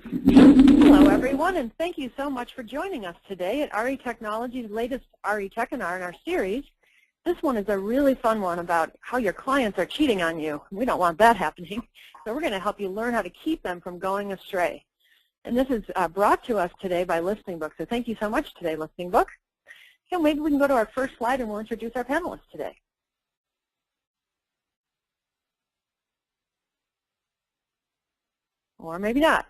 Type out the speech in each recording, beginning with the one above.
Hello, everyone, and thank you so much for joining us today at RE Technology's latest RE Techinar in our series. This one is a really fun one about how your clients are cheating on you. We don't want that happening, so we're going to help you learn how to keep them from going astray. And this is brought to us today by Listing Book, so thank you so much today, Listing Book. So maybe we can go to our first slide and we'll introduce our panelists today. Or maybe not.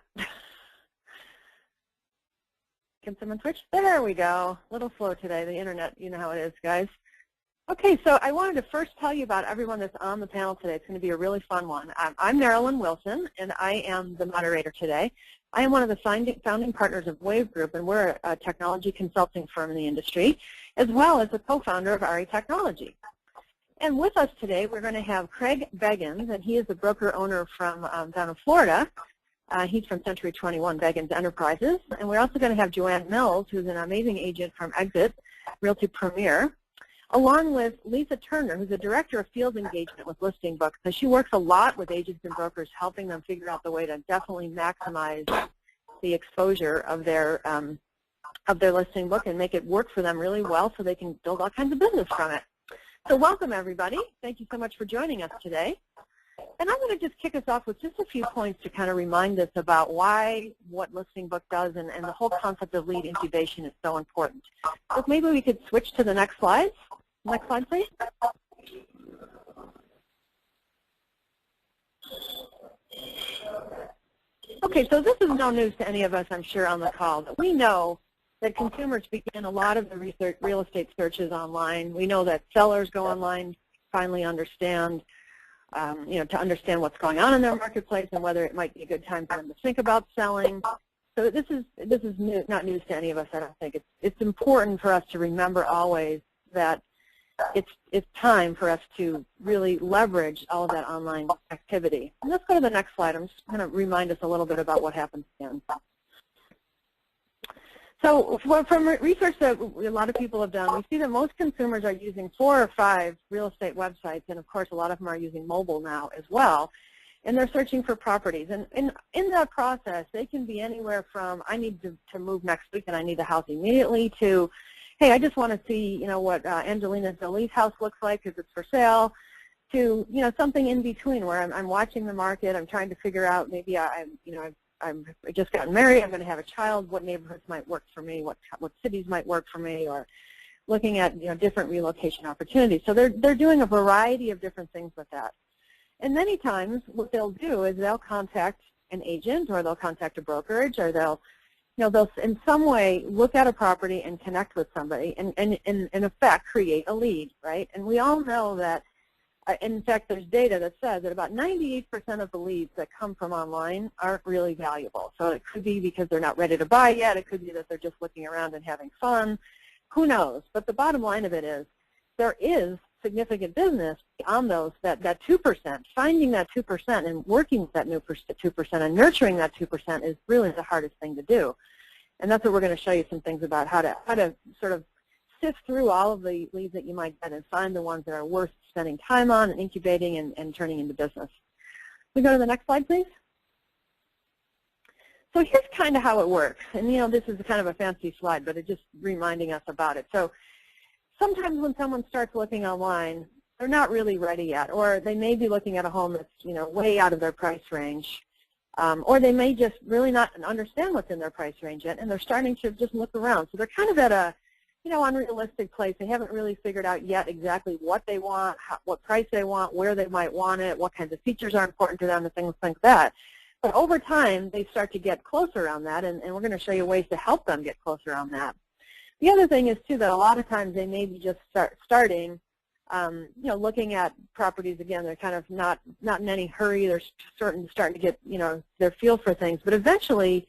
Can someone switch? There we go. A little slow today. The internet, you know how it is, guys. Okay, so I wanted to first tell you about everyone that's on the panel today. It's going to be a really fun one. I'm Marilyn Wilson, and I am the moderator today. I am one of the founding partners of Wave Group, and we're a technology consulting firm in the industry, as well as a co-founder of RE Technology. And with us today, we're going to have Craig Beggins, and he is the broker-owner from down in Florida. He's from Century 21 Beggins Enterprises. And we're also going to have Joanne Mills, who's an amazing agent from Exit Realty Premier, along with Lisa Turner, who's the Director of Field Engagement with Listing Book. So she works a lot with agents and brokers, helping them figure out the way to definitely maximize the exposure of their listing book and make it work for them really well so they can build all kinds of business from it. So welcome, everybody. Thank you so much for joining us today. And I'm going to just kick us off with just a few points to kind of remind us about what Listing Book does and the whole concept of lead incubation is so important. So maybe we could switch to the next slide. Next slide, please. Okay, so this is no news to any of us, I'm sure, on the call, but we know that consumers begin a lot of the real estate searches online. We know that sellers go online, finally understand, to understand what's going on in their marketplace and whether it might be a good time for them to think about selling. So this is not news to any of us, I don't think. It's important for us to remember always that it's time for us to really leverage all of that online activity. And let's go to the next slide. I'm just going to remind us a little bit about what happens again. So from research that a lot of people have done, we see that most consumers are using 4 or 5 real estate websites, and of course a lot of them are using mobile now as well, and they're searching for properties. And in that process, they can be anywhere from, I need to move next week and I need a house immediately, to, hey, I just want to see, what Angelina Jolie's house looks like because it's for sale, to, something in between where I'm watching the market, I'm trying to figure out, maybe I just got married, I'm going to have a child, what neighborhoods might work for me, what cities might work for me, or looking at different relocation opportunities. So they're doing a variety of different things with that. And many times what they'll do is they'll contact an agent, or they'll contact a brokerage, or they'll in some way look at a property and connect with somebody and in effect create a lead, right? And we all know that, in fact, there's data that says that about 98% of the leads that come from online aren't really valuable. So it could be because they're not ready to buy yet. It could be that they're just looking around and having fun. Who knows? But the bottom line of it is there is significant business on those, that 2%. Finding that 2% and working with that 2% and nurturing that 2% is really the hardest thing to do. And that's what we're going to show you some things about, how to sort of sift through all of the leads that you might get and find the ones that are worth spending time on and incubating and turning into business. We go to the next slide, please. So here's kind of how it works. And this is kind of a fancy slide, but it's just reminding us about it. So sometimes when someone starts looking online, they're not really ready yet, or they may be looking at a home that's way out of their price range, or they may just really not understand what's in their price range yet, and they're starting to just look around. So they're kind of at a unrealistic place. They haven't really figured out yet exactly what they want, what price they want, where they might want it, what kinds of features are important to them, and things like that. But over time, they start to get closer on that, and we're going to show you ways to help them get closer on that. The other thing is, too, that a lot of times they may be just starting, looking at properties. Again, they're kind of not in any hurry. They're starting to get, their feel for things. But eventually,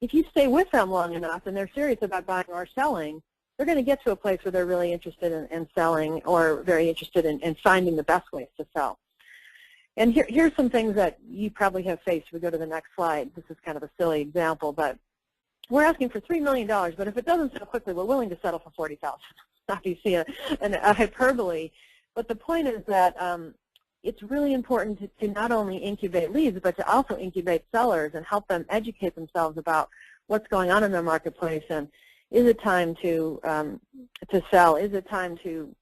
if you stay with them long enough and they're serious about buying or selling, they're going to get to a place where they're really interested in selling, or very interested in finding the best ways to sell. And here's some things that you probably have faced. We go to the next slide. This is kind of a silly example, but we're asking for $3 million, but if it doesn't sell quickly, we're willing to settle for $40,000. Obviously a hyperbole, but the point is that it's really important to not only incubate leads, but to also incubate sellers and help them educate themselves about what's going on in their marketplace, and is it time to sell? Is it time to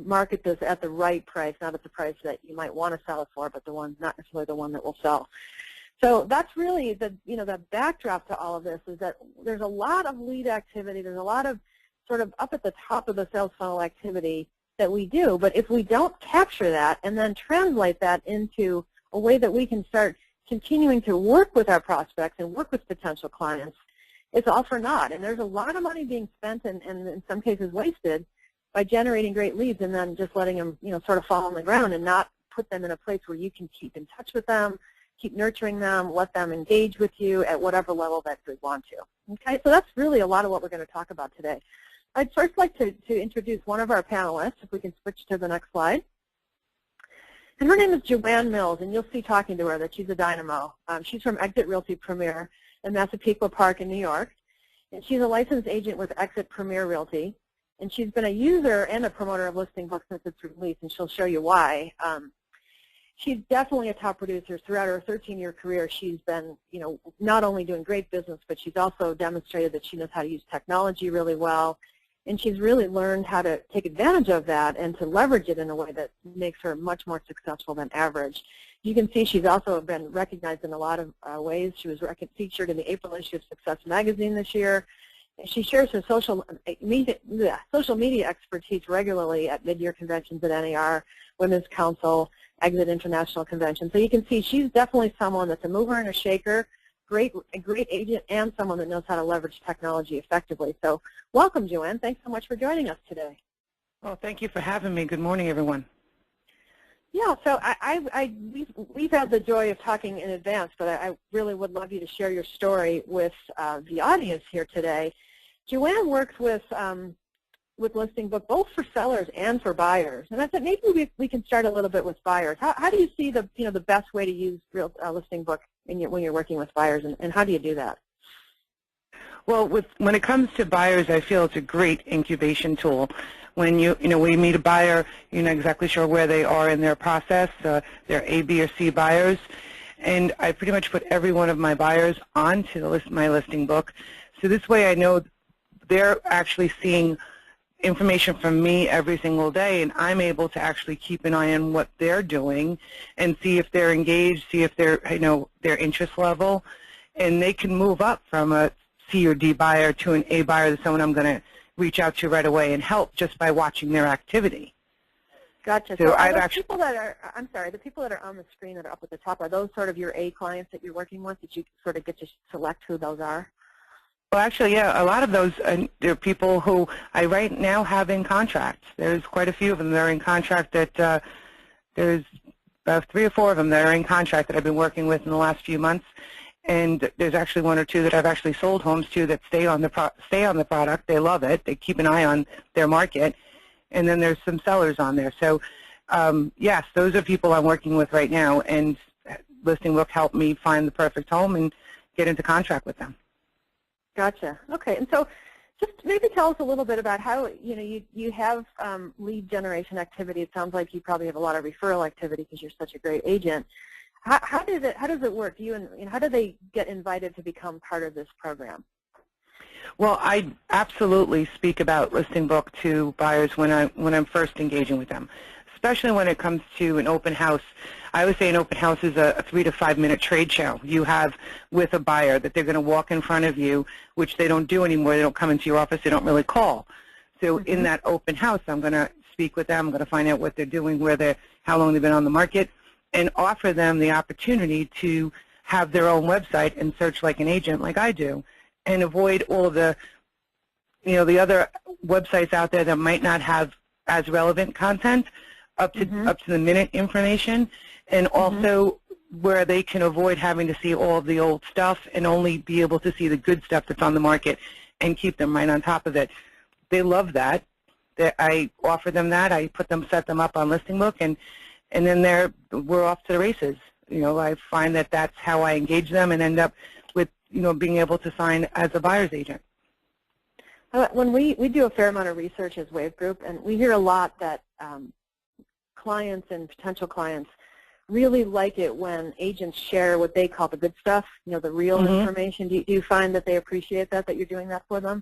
market this at the right price, not at the price that you might want to sell it for, but not necessarily the one that will sell. So that's really the backdrop to all of this, is that there's a lot of lead activity. There's a lot of sort of up at the top of the sales funnel activity that we do. But if we don't capture that and then translate that into a way that we can start continuing to work with our prospects and work with potential clients, it's all for naught. And there's a lot of money being spent and in some cases wasted by generating great leads and then just letting them sort of fall on the ground and not put them in a place where you can keep in touch with them, keep nurturing them, let them engage with you at whatever level that you want to. Okay, so that's really a lot of what we're going to talk about today. I'd first like to introduce one of our panelists, if we can switch to the next slide. And her name is Joanne Mills, and you'll see talking to her that she's a dynamo. She's from Exit Realty Premier in Massapequa Park in New York, and she's a licensed agent with Exit Premier Realty, and she's been a user and a promoter of Listing Book since its release, and she'll show you why. She's definitely a top producer. Throughout her 13-year career, she's been, not only doing great business, but she's also demonstrated that she knows how to use technology really well, and she's really learned how to take advantage of that and to leverage it in a way that makes her much more successful than average. You can see she's also been recognized in a lot of ways. She was featured in the April issue of Success Magazine this year. She shares her social media expertise regularly at mid-year conventions at NAR, Women's Council, Exit International Convention. So you can see she's definitely someone that's a mover and a shaker, a great agent, and someone that knows how to leverage technology effectively. So welcome, Joanne. Thanks so much for joining us today. Well, thank you for having me. Good morning, everyone. Yeah, so we've had the joy of talking in advance, but I really would love you to share your story with the audience here today. Joanne works with Listing Book both for sellers and for buyers, and I thought maybe we can start a little bit with buyers. How do you see the best way to use Listing Book when you're working with buyers, and how do you do that? Well, when it comes to buyers, I feel it's a great incubation tool. When when you meet a buyer, you're not exactly sure where they are in their process. They're A, B, or C buyers, and I pretty much put every one of my buyers onto my Listing Book. So this way, I know they're actually seeing information from me every single day, and I'm able to actually keep an eye on what they're doing and see if they're engaged, see if they're their interest level, and they can move up from a C or D buyer to an A buyer, to someone I'm going to reach out to right away and help just by watching their activity. Gotcha. So people that are, the people that are on the screen that are up at the top, are those sort of your A clients that you're working with, that you sort of get to select who those are? Well, actually, yeah, a lot of those are people who I right now have in contract. There's quite a few of them that are in contract. That there's 3 or 4 of them that are in contract that I've been working with in the last few months, and there's actually 1 or 2 that I've actually sold homes to that stay on the product. They love it. They keep an eye on their market, and then there's some sellers on there. So, yes, those are people I'm working with right now, and Listing Book helped me find the perfect home and get into contract with them. Gotcha. Okay, and so just maybe tell us a little bit about how you have lead generation activity. It sounds like you probably have a lot of referral activity because you're such a great agent. How does it work? How do they get invited to become part of this program? Well, I absolutely speak about Listing Book to buyers when I'm first engaging with them, especially when it comes to an open house. I always say an open house is a 3 to 5 minute trade show you have with a buyer that they're going to walk in front of you, which they don't do anymore. They don't come into your office. They don't really call. So in that open house, I'm going to speak with them. I'm going to find out what they're doing, how long they've been on the market, and offer them the opportunity to have their own website and search like an agent, like I do, and avoid all of the, the other websites out there that might not have as relevant content, up to the minute information, and also where they can avoid having to see all of the old stuff and only be able to see the good stuff that's on the market and keep them right on top of it. They love that. I offer them that. I set them up on Listing Book, and then we're off to the races. I find that that's how I engage them and end up with being able to sign as a buyer's agent. When we do a fair amount of research as Wave Group, and we hear a lot that clients and potential clients really like it when agents share what they call the good stuff, the real information. Do you find that they appreciate that you're doing that for them?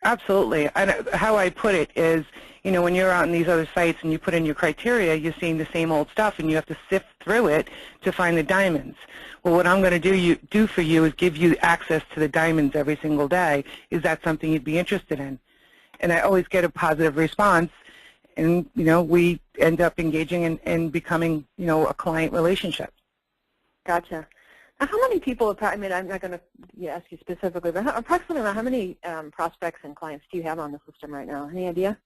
Absolutely. And how I put it is, when you're on these other sites and you put in your criteria, you're seeing the same old stuff, and you have to sift through it to find the diamonds. Well, what I'm going to do for you is give you access to the diamonds every single day. Is that something you'd be interested in? And I always get a positive response, and we end up engaging and becoming a client relationship. Gotcha. Now, how many people, I'm not going to ask you specifically, but approximately how many prospects and clients do you have on the system right now? Any idea?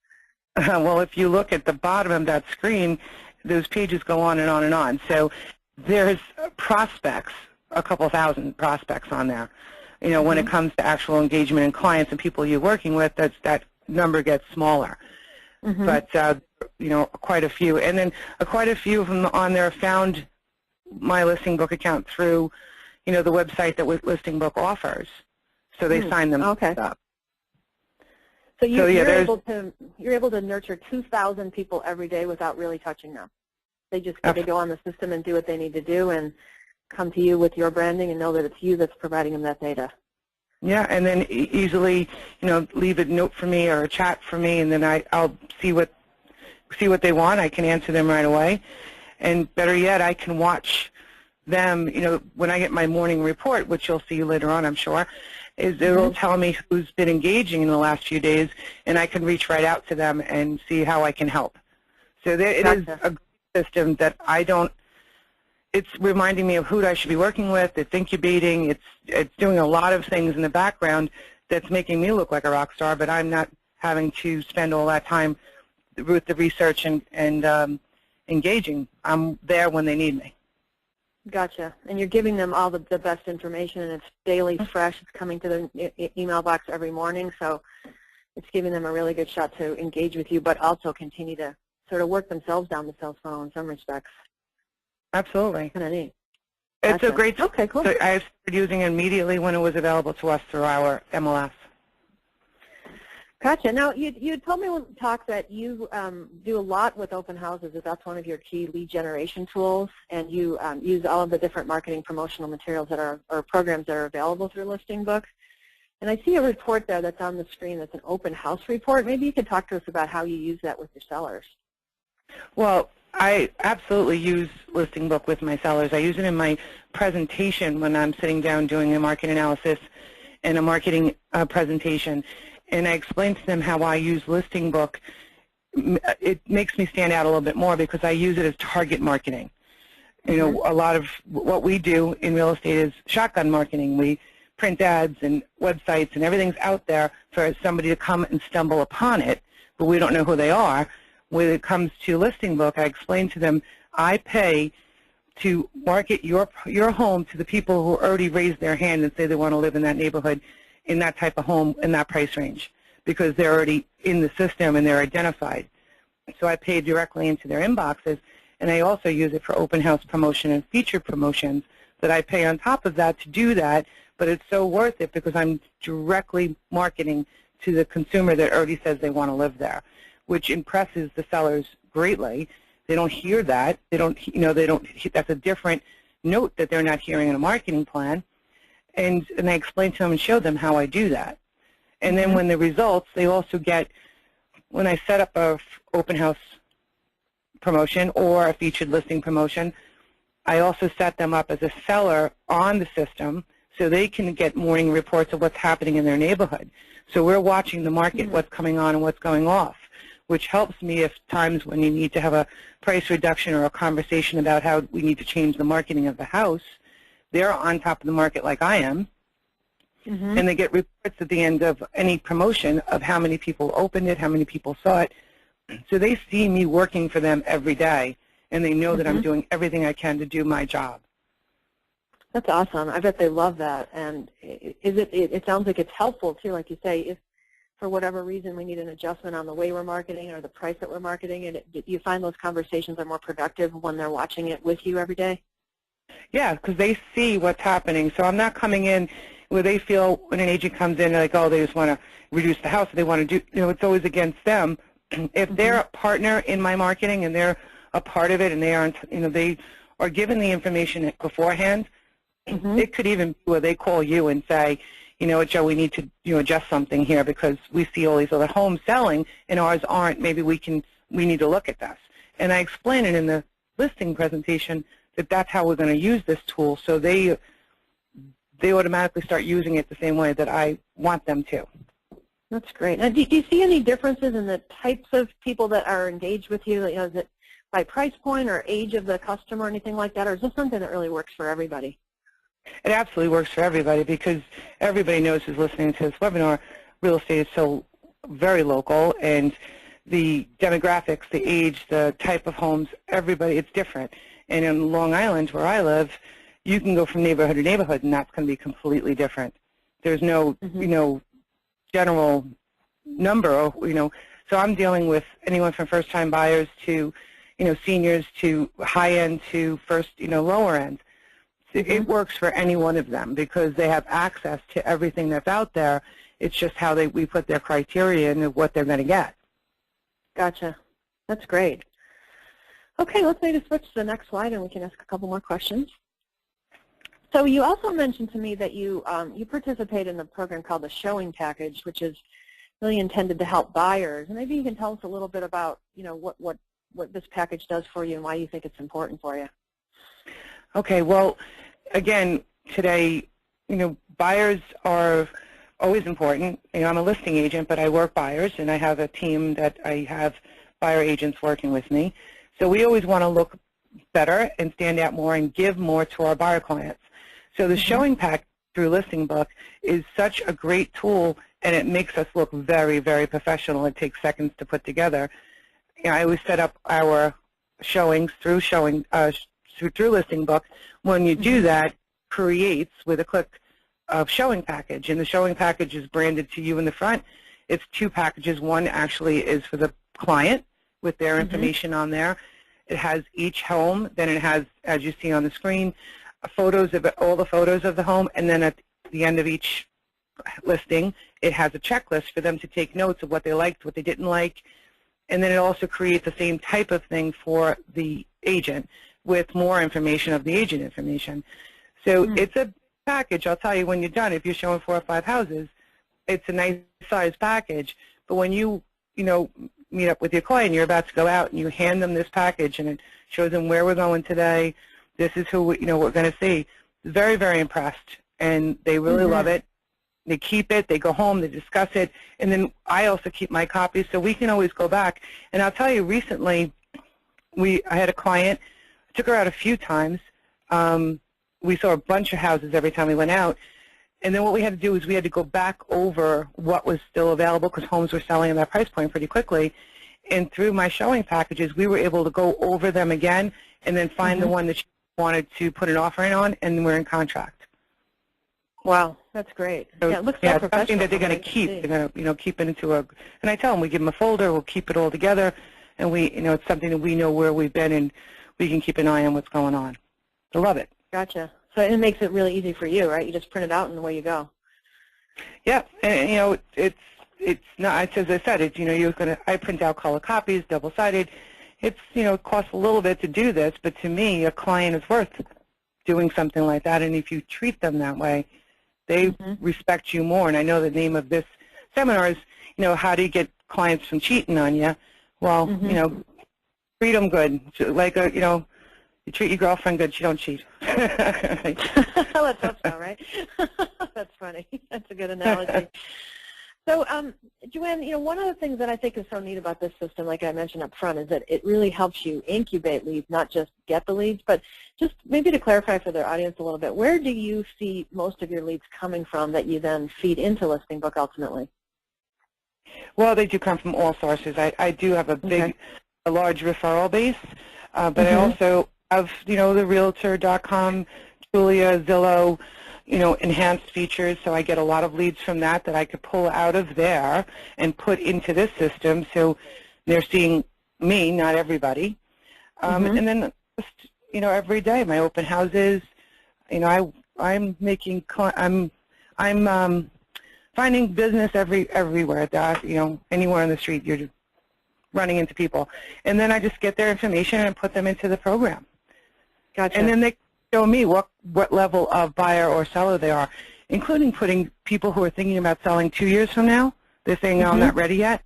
Well, if you look at the bottom of that screen, those pages go on and on and on. So there's prospects, a couple thousand prospects on there. When it comes to actual engagement and clients and people you're working with, that number gets smaller. But, quite a few. And then quite a few of them on there found my Listing Book account through, the website that Listing Book offers. So they sign them up. So you're able to nurture 2,000 people every day without really touching them. They go on the system and do what they need to do and come to you with your branding and know that it's you that's providing them that data. Yeah, and then easily, leave a note for me or a chat for me, and then I'll see what they want. I can answer them right away. And better yet, I can watch them, when I get my morning report, which you'll see later on, I'm sure, it'll tell me who's been engaging in the last few days, and I can reach right out to them and see how I can help. So it is a good system that it's reminding me of who I should be working with. It's incubating. It's doing a lot of things in the background that's making me look like a rock star, but I'm not having to spend all that time with the research and engaging. I'm there when they need me. Gotcha. And you're giving them all the best information, and it's daily fresh. It's coming to their email box every morning, so it's giving them a really good shot to engage with you, but also continue to sort of work themselves down the sales funnel in some respects. Absolutely. Kind of neat. It's a great tool. Okay, cool. I started using it immediately when it was available to us through our MLS. Gotcha. Now, you told me when we talked that you do a lot with open houses, that that's one of your key lead generation tools, and you use all of the different marketing promotional materials or programs that are available through Listing Book. And I see a report there that's on the screen that's an open house report. Maybe you could talk to us about how you use that with your sellers. Well, I absolutely use Listing Book with my sellers. I use it in my presentation when I'm sitting down doing a market analysis and a marketing presentation. And I explain to them how I use Listing Book. It makes me stand out a little bit more because I use it as target marketing. A lot of what we do in real estate is shotgun marketing. We print ads and websites and everything's out there for somebody to come and stumble upon it, but we don't know who they are. When it comes to Listing Book, I explain to them, I pay to market your home to the people who already raised their hand and say they want to live in that neighborhood, in that type of home, in that price range, because they're already in the system and they're identified. So I pay directly into their inboxes, and I also use it for open house promotion and feature promotions that I pay on top of that to do that, but it's so worth it because I'm directly marketing to the consumer that already says they want to live there, which impresses the sellers greatly. They don't hear that. They don't, that's a different note that they're not hearing in a marketing plan. And I explain to them and show them how I do that. And then when the results, they also get, when I set up a open house promotion or a featured listing promotion, I also set them up as a seller on the system so they can get morning reports of what's happening in their neighborhood. So we're watching the market, what's coming on and what's going off, which helps me if times when you need to have a price reduction or a conversation about how we need to change the marketing of the house. They're on top of the market like I am, and they get reports at the end of any promotion of how many people opened it, how many people saw it. So they see me working for them every day, and they know that I'm doing everything I can to do my job. That's awesome. I bet they love that. And it sounds like it's helpful, too, like you say, if for whatever reason we need an adjustment on the way we're marketing or the price that we're marketing, and you find those conversations are more productive when they're watching it with you every day? Yeah, because they see what's happening. So I'm not coming in where they feel when an agent comes in, like, oh, they just want to reduce the house, or they want to do, it's always against them. If they're a partner in my marketing and they're a part of it and they aren't, they are given the information beforehand. It could even be where they call you and say, you know what, Joe, we need to adjust something here because we see all these other homes selling and ours aren't. Maybe we need to look at this. And I explain it in the listing presentation that that's how we're going to use this tool, so they automatically start using it the same way that I want them to. That's great. Now, do you see any differences in the types of people that are engaged with you? Is it by price point or age of the customer or anything like that, or is this something that really works for everybody? It absolutely works for everybody because everybody knows who's listening to this webinar, real estate is so very local, and the demographics, the age, the type of homes, everybody, it's different. And in Long Island, where I live, you can go from neighborhood to neighborhood, and that's going to be completely different. There's no, general number, So I'm dealing with anyone from first-time buyers to, seniors to high-end to first, lower end. It works for any one of them because they have access to everything that's out there. It's just how we put their criteria in of what they're going to get. Gotcha. That's great. Okay, let's maybe switch to the next slide and we can ask a couple more questions. So you also mentioned to me that you participate in a program called the Showing Package, which is really intended to help buyers. And maybe you can tell us a little bit about, what this package does for you and why you think it's important for you. Okay, well, again, today, buyers are always important. I'm a listing agent, but I work buyers, and I have a team that I have buyer agents working with me. So we always want to look better and stand out more and give more to our buyer clients. So the Showing Pack through Listing Book is such a great tool, and it makes us look very, very professional. It takes seconds to put together. I always set up our showings through Listing Book. When you do that, creates with a click of Showing Package, and the Showing Package is branded to you in the front. It's two packages. One actually is for the client with their information on there. It has each home. Then it has, as you see on the screen, photos of all the photos of the home, and then at the end of each listing, it has a checklist for them to take notes of what they liked, what they didn't like, and then it also creates the same type of thing for the agent with more information of the agent information. So it's a package. I'll tell you, when you're done, if you're showing 4 or 5 houses, it's a nice size package. But when you meet up with your client, you're about to go out, and you hand them this package, and it shows them where we're going today. This is who what we're going to see. Very, very impressed, and they really love it. They keep it. They go home. They discuss it, and then I also keep my copies, so we can always go back. And I'll tell you, recently, I had a client. I took her out a few times. We saw a bunch of houses every time we went out, and then what we had to do is we had to go back over what was still available because homes were selling at that price point pretty quickly. And through my showing packages, we were able to go over them again and then find the one that she wanted to put an offer in on, and we're in contract. Wow, that's great. So, yeah, it looks so professional. Something that they're going to keep. They're going to, keep it into a. And I tell them we give them a folder, we'll keep it all together, and we, it's something that we know where we've been, and we can keep an eye on what's going on. I love it. Gotcha. So it makes it really easy for you, right? You just print it out and away you go. Yeah, and it's not, as I said, it's I print out color copies, double-sided. It's it costs a little bit to do this, but to me, a client is worth doing something like that. And if you treat them that way, they respect you more. And I know the name of this seminar is how do you get clients from cheating on you? Well, treat them good, like you treat your girlfriend good, she don't cheat. Let's hope so, right? That's funny. That's a good analogy. So, Joanne, one of the things that I think is so neat about this system, like I mentioned up front, is that it really helps you incubate leads, not just get the leads, but just maybe to clarify for the audience a little bit, where do you see most of your leads coming from that you then feed into Listing Book ultimately? Well, they do come from all sources. I do have a large referral base, but I also have, the Realtor.com, Julia, Zillow, enhanced features, so I get a lot of leads from that I could pull out of there and put into this system, so they're seeing me, not everybody. And then, just, every day, my open houses, I'm making, I'm finding business everywhere, anywhere on the street. running into people. And then I just get their information and put them into the program. Gotcha. And then they show me what level of buyer or seller they are, including putting people who are thinking about selling 2 years from now. They're saying, no, I'm not ready yet.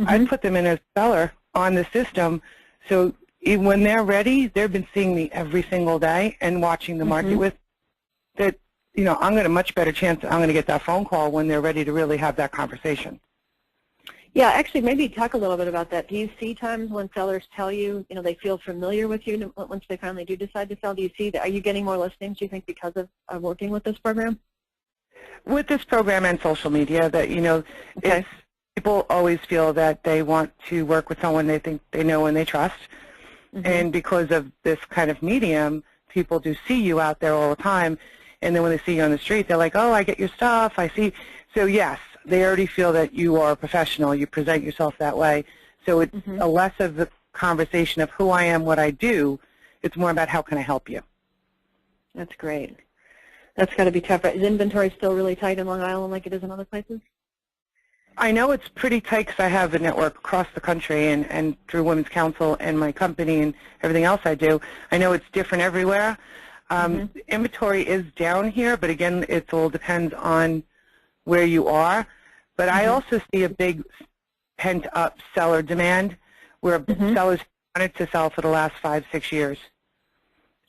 I'd put them in as a seller on the system, so when they're ready, they've been seeing me every single day and watching the market with that. You know, I'm going to much better chance I'm going to get that phone call when they're ready to really have that conversation. Yeah, actually, maybe talk a little bit about that. Do you see times when sellers tell you, you know, they feel familiar with you once they finally do decide to sell? Do you see that? Are you getting more listings, do you think, because of working with this program? With this program and social media, that, you know, it's, people always feel that they want to work with someone they think they know and they trust. And because of this kind of medium, people do see you out there all the time. And then when they see you on the street, they're like, oh, I get your stuff, I see. So, yes, they already feel that you are a professional. You present yourself that way. So it's a less of the conversation of who I am, what I do. It's more about how can I help you. That's great. That's got to be tough. Is inventory still really tight in Long Island like it is in other places? I know it's pretty tight because I have a network across the country and through Women's Council and my company and everything else I do. I know it's different everywhere. Inventory is down here, but again, it all depends on where you are. But I also see a big pent-up seller demand where sellers wanted to sell for the last 5-6 years.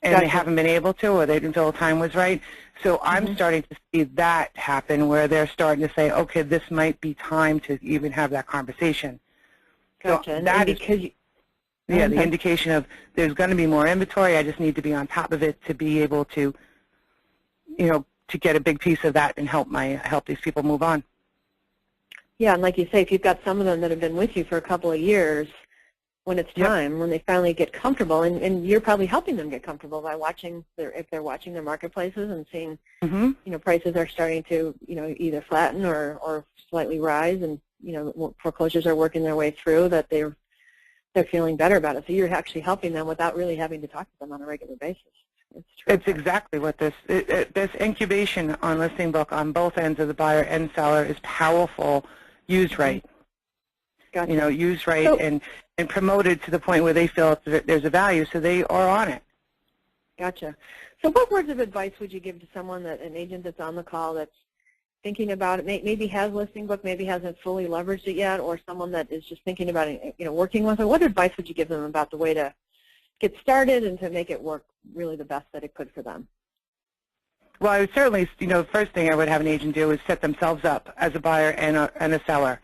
And they haven't been able to, or they didn't feel the time was right. So I'm starting to see that happen where they're starting to say, okay, this might be time to even have that conversation. Gotcha. So that is, the indication of there's going to be more inventory. I just need to be on top of it to be able to, you know, to get a big piece of that and help these people move on. Yeah, and like you say, if you've got some of them that have been with you for a couple of years, when it's time, when they finally get comfortable, and you're probably helping them get comfortable by watching if they're watching their marketplaces and seeing, you know, prices are starting to, you know, either flatten or slightly rise, and, you know, foreclosures are working their way through, that they're feeling better about it. So you're actually helping them without really having to talk to them on a regular basis. It's exactly what this incubation on Listing Book on both ends of the buyer and seller is powerful, used right. Gotcha. You know, used right and promoted to the point where they feel there's a value, so they are on it. Gotcha. So what words of advice would you give to someone, an agent that's on the call that's thinking about it, maybe has Listing Book, maybe hasn't fully leveraged it yet, or someone that is just thinking about it, you know, working with it? What advice would you give them about the way to get started and to make it work really the best that it could for them? Well, I would certainly, you know, the first thing I would have an agent do is set themselves up as a buyer and a seller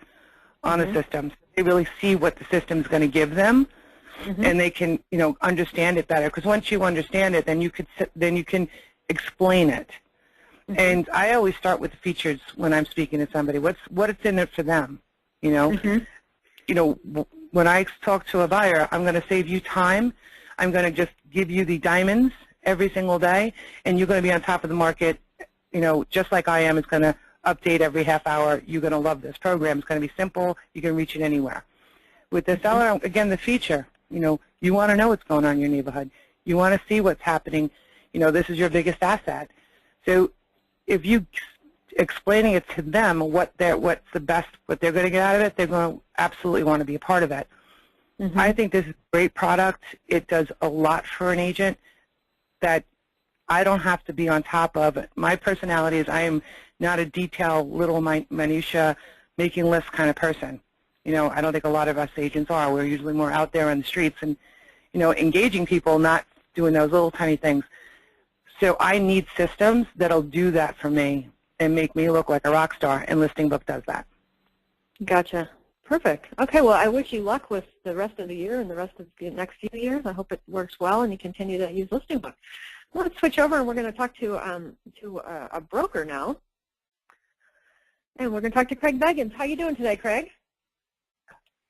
on a system. So they really see what the system's going to give them, and they can, you know, understand it better. Because once you understand it, then you can explain it. And I always start with the features when I'm speaking to somebody. What's in it for them? You know, you know, when I talk to a buyer, I'm going to save you time. I'm going to just give you the diamonds every single day, and you're going to be on top of the market, you know, just like I am. It's going to update every half hour. You're going to love this program. It's going to be simple. You can reach it anywhere. With the seller, again, the feature, you know, you want to know what's going on in your neighborhood. You want to see what's happening. You know, this is your biggest asset. So if you explaining it to them what's the best, what they're going to get out of it, they're going to absolutely want to be a part of it. I think this is a great product. It does a lot for an agent that I don't have to be on top of. My personality is I am not a detail, little minutia, making lists kind of person. You know, I don't think a lot of us agents are. We're usually more out there on the streets and, you know, engaging people, not doing those little tiny things. So I need systems that'll do that for me and make me look like a rock star, and Listing Book does that. Gotcha. Perfect. Okay, well, I wish you luck with the rest of the year and the rest of the next few years. I hope it works well and you continue to use Listing Book. Let's switch over, and we're going to talk to a broker now. And we're going to talk to Craig Beggins. How are you doing today, Craig?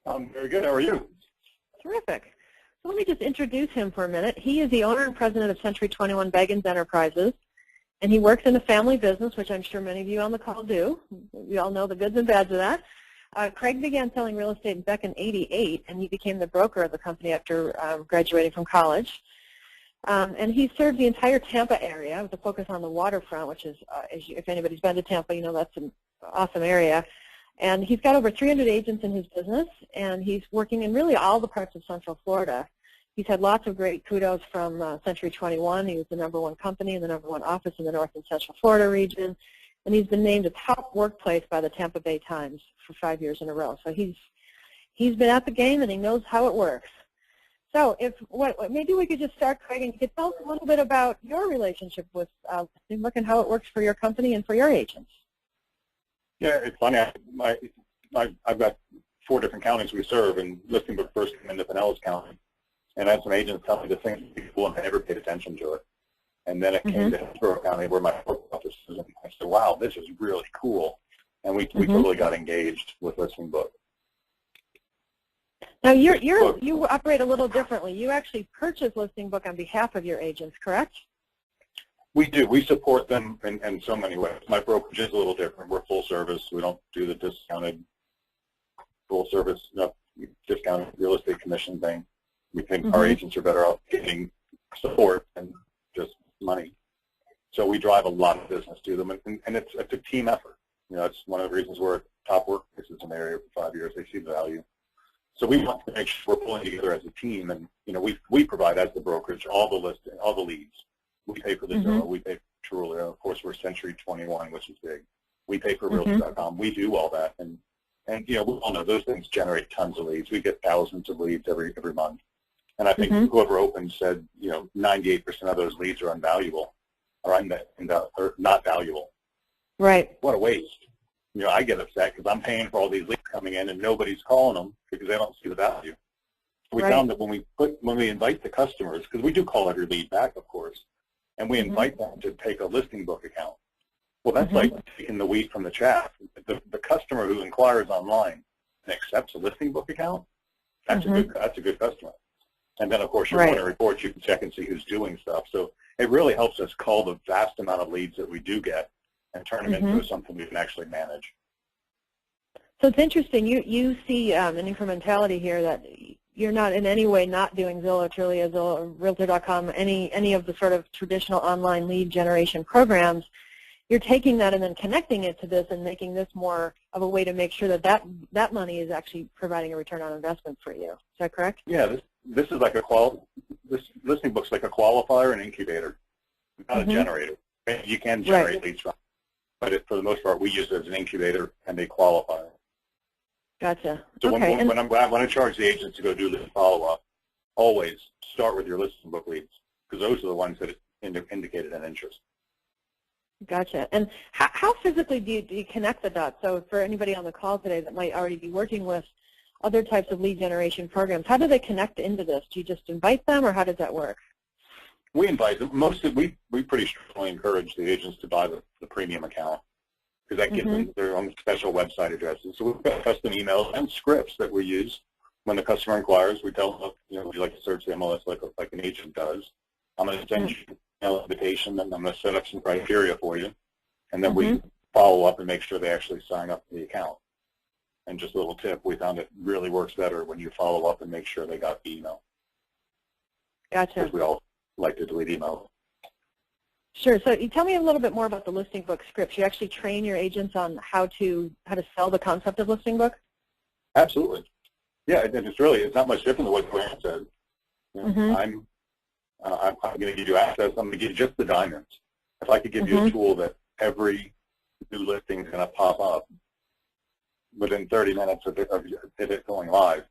I'm very good. How are you? Terrific. So let me just introduce him for a minute. He is the owner and president of Century 21 Beggins Enterprises, and he works in a family business, which I'm sure many of you on the call do. We all know the goods and bads of that. Craig began selling real estate back in '88, and he became the broker of the company after graduating from college. And he served the entire Tampa area with a focus on the waterfront, which is, if anybody's been to Tampa, you know that's an awesome area. And he's got over 300 agents in his business, and he's working in really all the parts of Central Florida. He's had lots of great kudos from Century 21. He was the #1 company and the #1 office in the North and Central Florida region. And he's been named a top workplace by the Tampa Bay Times for 5 years in a row. So he's been at the game, and he knows how it works. So maybe we could just start, Craig, and you could tell us a little bit about your relationship with Listing Book and how it works for your company and for your agents. Yeah, it's funny. I've got 4 different counties we serve, and Listing Book first came into Pinellas County. And I had some agents tell me the things people and I never paid attention to it. And then it came to Hillsborough County where my corporate office is, and I said, wow, this is really cool. And we totally got engaged with Listing Book. Now, you operate a little differently. You actually purchase Listing Book on behalf of your agents, correct? We do. We support them in so many ways. My brokerage is a little different. We're full service. We don't do the discounted full service, discounted real estate commission thing. We think our agents are better off getting support than just money. So we drive a lot of business to them, and it's a team effort. You know, it's one of the reasons we're top workplaces in the area for 5 years. They see the value. So we want to make sure we're pulling together as a team, and you know, we provide as the brokerage all the leads. We pay for the Zillow, we pay for Trulia. Of course, we're Century 21, which is big. We pay for Realtor.com. We do all that, and you know, we all know those things generate tons of leads. We get thousands of leads every month. And I think whoever opened said, you know, 98% of those leads are unvaluable, or not valuable. Right. What a waste. You know, I get upset because I'm paying for all these leads coming in and nobody's calling them because they don't see the value. We found that when we invite the customers, because we do call every lead back, of course, and we invite them to take a Listing Book account. Well, that's like taking the wheat from the chaff. The customer who inquires online and accepts a Listing Book account, that's a good customer. And then, of course, your morning reports, you can check and see who's doing stuff. So it really helps us call the vast amount of leads that we do get and turn them into something we can actually manage. So it's interesting. You see an incrementality here that you're not in any way not doing Zillow, Trulia, Zillow, Realtor.com, any of the sort of traditional online lead generation programs. You're taking that and then connecting it to this and making this more of a way to make sure that money is actually providing a return on investment for you. Is that correct? Yeah, this is like this Listing Book's like a qualifier and incubator, not a generator. You can generate leads from it, but for the most part, we use it as an incubator and a qualifier. Gotcha. So when I charge the agents to go do lead follow-up, always start with your Listing Book leads, because those are the ones that indicated an interest. Gotcha. And how physically do you connect the dots? So for anybody on the call today that might already be working with other types of lead generation programs, how do they connect into this? Do you just invite them, or how does that work? We invite them. We pretty strongly encourage the agents to buy the premium account, because that gives them their own special website addresses. So we've got custom emails and scripts that we use when the customer inquires. We tell them, look, you know, would you like to search the MLS like an agent does? I'm going to send you an invitation, and I'm going to set up some criteria for you, and then we follow up and make sure they actually sign up for the account. And just a little tip, we found it really works better when you follow up and make sure they got the email. Gotcha. Because we all like to delete emails. Sure. So you tell me a little bit more about the Listing Book scripts. You actually train your agents on how to sell the concept of Listing Book? Absolutely. Yeah, and it's not much different than what Grant said. You know, I'm going to give you access. I'm going to give you just the diamonds. If I could give you a tool that every new listing is going to pop up within 30 minutes of it going live,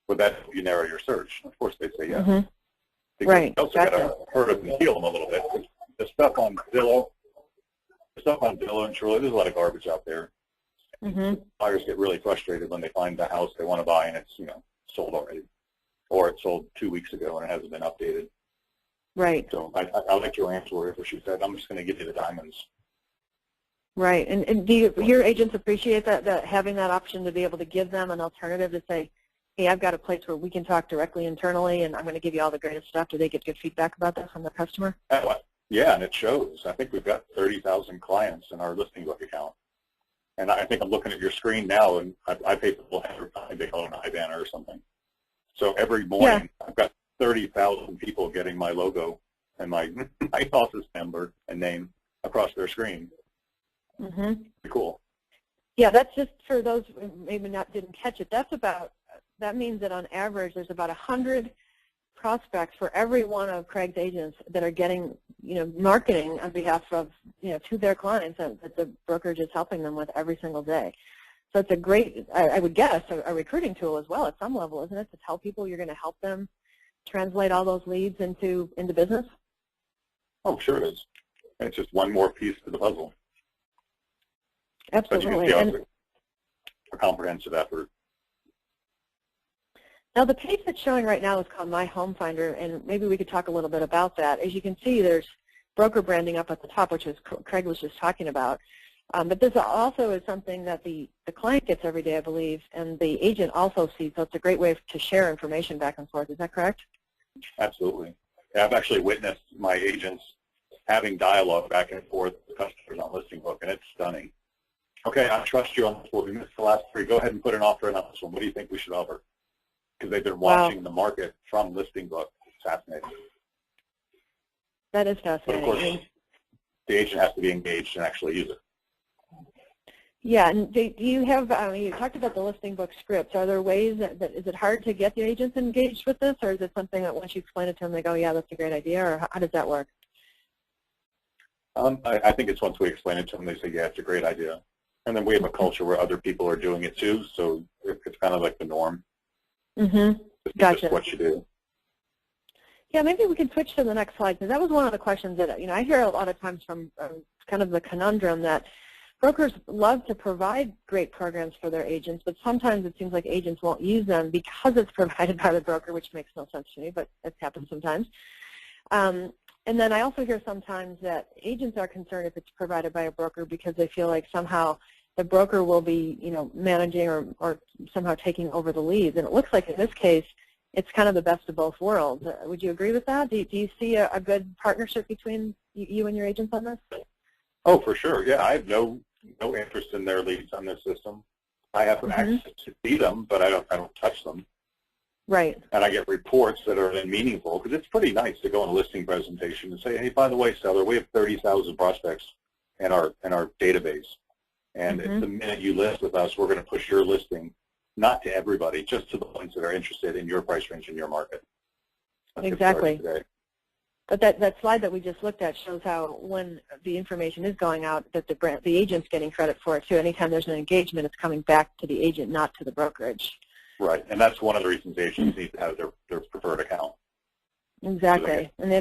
would that help you narrow your search? Of course, they say yes. Right. You also got to hurt them and heal them a little bit. The stuff on Zillow and Trulia, there's a lot of garbage out there. Buyers get really frustrated when they find the house they want to buy and it's, you know, sold already, or it sold 2 weeks ago and it hasn't been updated. Right. So I like your answer where she said, I'm just going to give you the diamonds. Right. And do your agents appreciate that having that option to be able to give them an alternative to say, hey, I've got a place where we can talk directly internally, and I'm going to give you all the greatest stuff? Do they get good feedback about that from the customer? Yeah, and it shows. I think we've got 30,000 clients in our Listing Book account. And I think I'm looking at your screen now, and I pay people, they call it an IBAN or something. So every morning, I've got 30,000 people getting my logo and my office number and name across their screen. Pretty cool. Yeah, that's just for those who maybe didn't catch it. That means that on average there's about 100 prospects for every one of Craig's agents that are getting, marketing on behalf of, to their clients that the brokerage is helping them with every single day. So it's a great, I would guess, a recruiting tool as well at some level, isn't it, to tell people you're going to help them translate all those leads into business? Oh, sure it is. It's just one more piece to the puzzle. Absolutely. But you can see a comprehensive effort. Now, the page that's showing right now is called My Home Finder, and maybe we could talk a little bit about that. As you can see, there's broker branding up at the top, which is Craig was just talking about. But this also is something that the client gets every day, I believe, and the agent also sees, so it's a great way to share information back and forth. Is that correct? Absolutely. I've actually witnessed my agents having dialogue back and forth with customers on Listing Book, and it's stunning. Okay, I trust you on this one. We missed the last three. Go ahead and put an offer in on this one. What do you think we should offer? Because they've been watching the market from Listing Book. It's fascinating. That is fascinating. But of course, the agent has to be engaged and actually use it. Yeah, and do you have, you talked about the Listing Book scripts. Are there ways that is it hard to get the agents engaged with this, or is it something that once you explain it to them, they go, yeah, that's a great idea, or how does that work? I think it's once we explain it to them, they say, yeah, it's a great idea. And then we have a culture where other people are doing it too, so it's kind of like the norm. Mm-hmm. Gotcha. Just what you do. Yeah, maybe we can switch to the next slide, because that was one of the questions that, I hear a lot of times from kind of the conundrum that brokers love to provide great programs for their agents, but sometimes it seems like agents won't use them because it's provided by the broker, which makes no sense to me, but it happens sometimes. And then I also hear sometimes that agents are concerned if it's provided by a broker because they feel like somehow the broker will be, managing or somehow taking over the leads. And it looks like in this case, it's kind of the best of both worlds. Would you agree with that? Do you see a good partnership between you and your agents on this? Oh, for sure. Yeah, I have no interest in their leads on this system. I have access to see them, but I don't touch them. Right. And I get reports that are then meaningful, because it's pretty nice to go on a listing presentation and say, hey, by the way, seller, we have 30,000 prospects in our database. And the minute you list with us, we're going to push your listing, not to everybody, just to the ones that are interested in your price range in your market. Exactly. But that slide that we just looked at shows how when the information is going out, that the agent's getting credit for it too. Anytime there's an engagement, it's coming back to the agent, not to the brokerage. Right, and that's one of the reasons agents need to have their preferred account. Exactly. And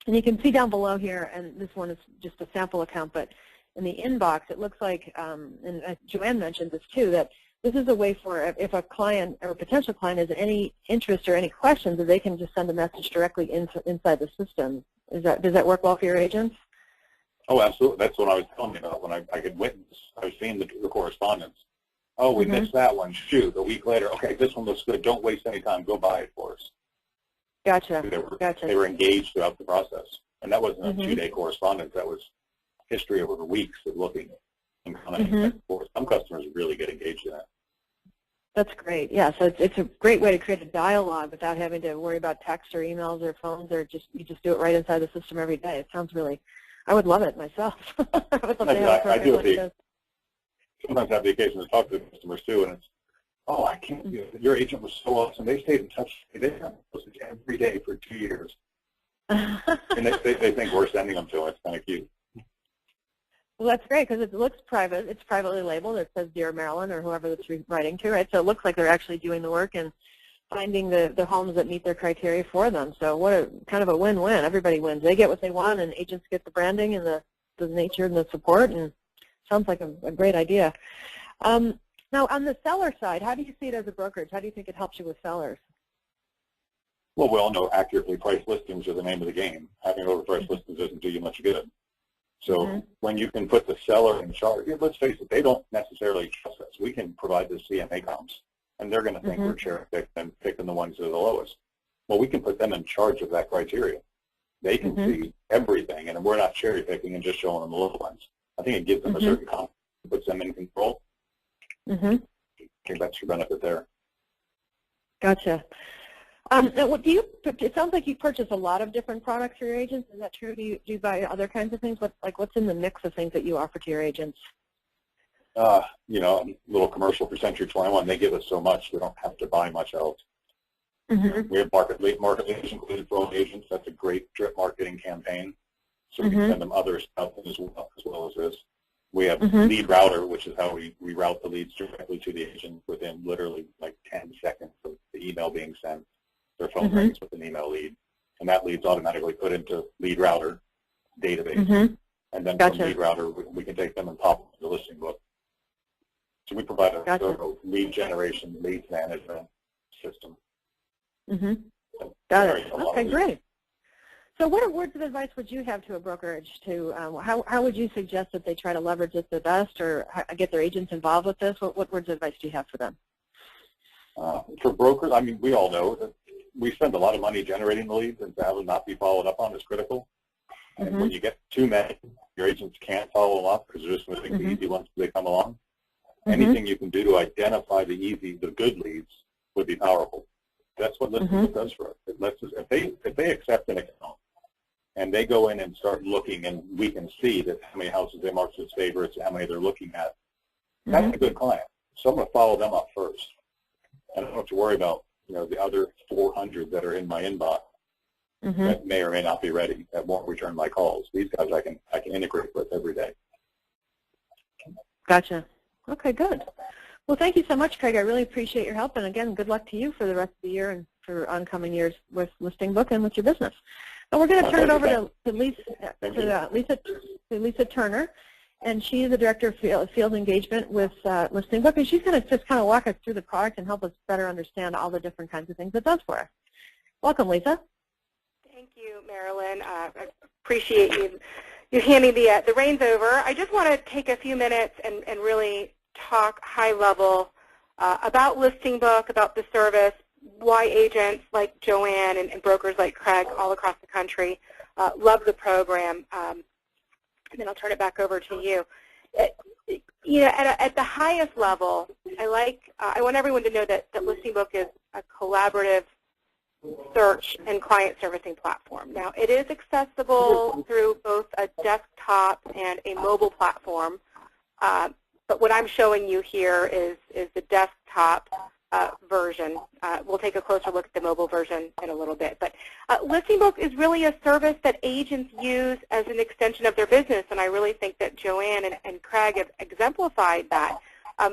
you can see down below here, and this one is just a sample account, but in the inbox, it looks like, and Joanne mentioned this too, that this is a way for if a client or a potential client has any interest or any questions, that they can just send a message directly inside the system. Does that work well for your agents? Oh, absolutely. That's what I was telling you about when I could witness. I was seeing the correspondence. Oh, we missed that one. Shoot, a week later. Okay, this one looks good. Don't waste any time. Go buy it for us. Gotcha. They were engaged throughout the process. And that wasn't a 2-day correspondence. That was history over weeks of looking and commenting. Some customers really get engaged in it. That's great. Yeah, so it's a great way to create a dialogue without having to worry about text or emails or phones, or you just do it right inside the system every day. It sounds really, I would love it myself. I would love to have a program like this. Sometimes I have the occasion to talk to the customers too, and it's, oh, I can't, your agent was so awesome. They stayed in touch. They have posted every day for 2 years. And they think we're sending them to it. It's kind of cute. Well, that's great because it looks private. It's privately labeled. It says Dear Marilyn or whoever that's writing to, right? So it looks like they're actually doing the work and finding the homes that meet their criteria for them. So what a kind of a win-win. Everybody wins. They get what they want, and agents get the branding and the nature and the support, and sounds like a great idea. Now, on the seller side, how do you see it as a brokerage? How do you think it helps you with sellers? Well, we all know accurately priced listings are the name of the game. Having overpriced listings doesn't do you much good. So when you can put the seller in charge, let's face it, they don't necessarily trust us. We can provide the CMA comps, and they're going to think we're cherry-picking and picking the ones that are the lowest. Well, we can put them in charge of that criteria. They can see everything, and we're not cherry-picking and just showing them the low ones. I think it gives them a certain confidence, puts them in control. I think that's your benefit there. Gotcha. It sounds like you purchase a lot of different products for your agents. Is that true? Do you buy other kinds of things? What's in the mix of things that you offer to your agents? You know, a little commercial for Century 21. They give us so much, we don't have to buy much else. We have market leads included for all agents. That's a great drip marketing campaign. So we can send them other stuff as well as this. We have lead router, which is how we route the leads directly to the agent within literally like 10 seconds of the email being sent. Their phone rings with an email lead, and that lead's automatically put into lead router database. And then from lead router, we can take them and pop them in the listing book. So we provide a thorough lead generation, lead management system. Got it. Okay, great. So what words of advice would you have to a brokerage to, how would you suggest that they try to leverage this the best or get their agents involved with this? What words of advice do you have for them? For brokers, I mean, we all know that we spend a lot of money generating the leads, and to have them not be followed up on is critical. And when you get too many, your agents can't follow them up because they're just going to take the easy ones as they come along. Anything you can do to identify the good leads would be powerful. That's what Listing does for us. It lets us, if they accept an account and they go in and start looking, and we can see that how many houses they marked as favorites, how many they're looking at, that's a good client. So I'm going to follow them up first. I don't have to worry about, you know, the other 400 that are in my inbox that may or may not be ready, that won't return my calls. These guys I can integrate with every day. Gotcha. Okay, good. Well, thank you so much, Craig. I really appreciate your help. And again, good luck to you for the rest of the year and for oncoming years with Listing Book and with your business. And we're going to turn it over to Lisa Turner. And she is the Director of Field Engagement with Listing Book. And she's going to just kind of walk us through the product and help us better understand all the different kinds of things it does for us. Welcome, Lisa. Thank you, Marilyn. I appreciate you handing the reins over. I just want to take a few minutes and really talk high level about Listing Book, about the service, why agents like Joanne and brokers like Craig all across the country love the program. And then I'll turn it back over to you. You know, at the highest level, I want everyone to know that Listing Book is a collaborative search and client servicing platform. Now, it is accessible through both a desktop and a mobile platform, but what I'm showing you here is the desktop version. We'll take a closer look at the mobile version in a little bit. But Listing Book is really a service that agents use as an extension of their business, and I really think that Joanne and Craig have exemplified that.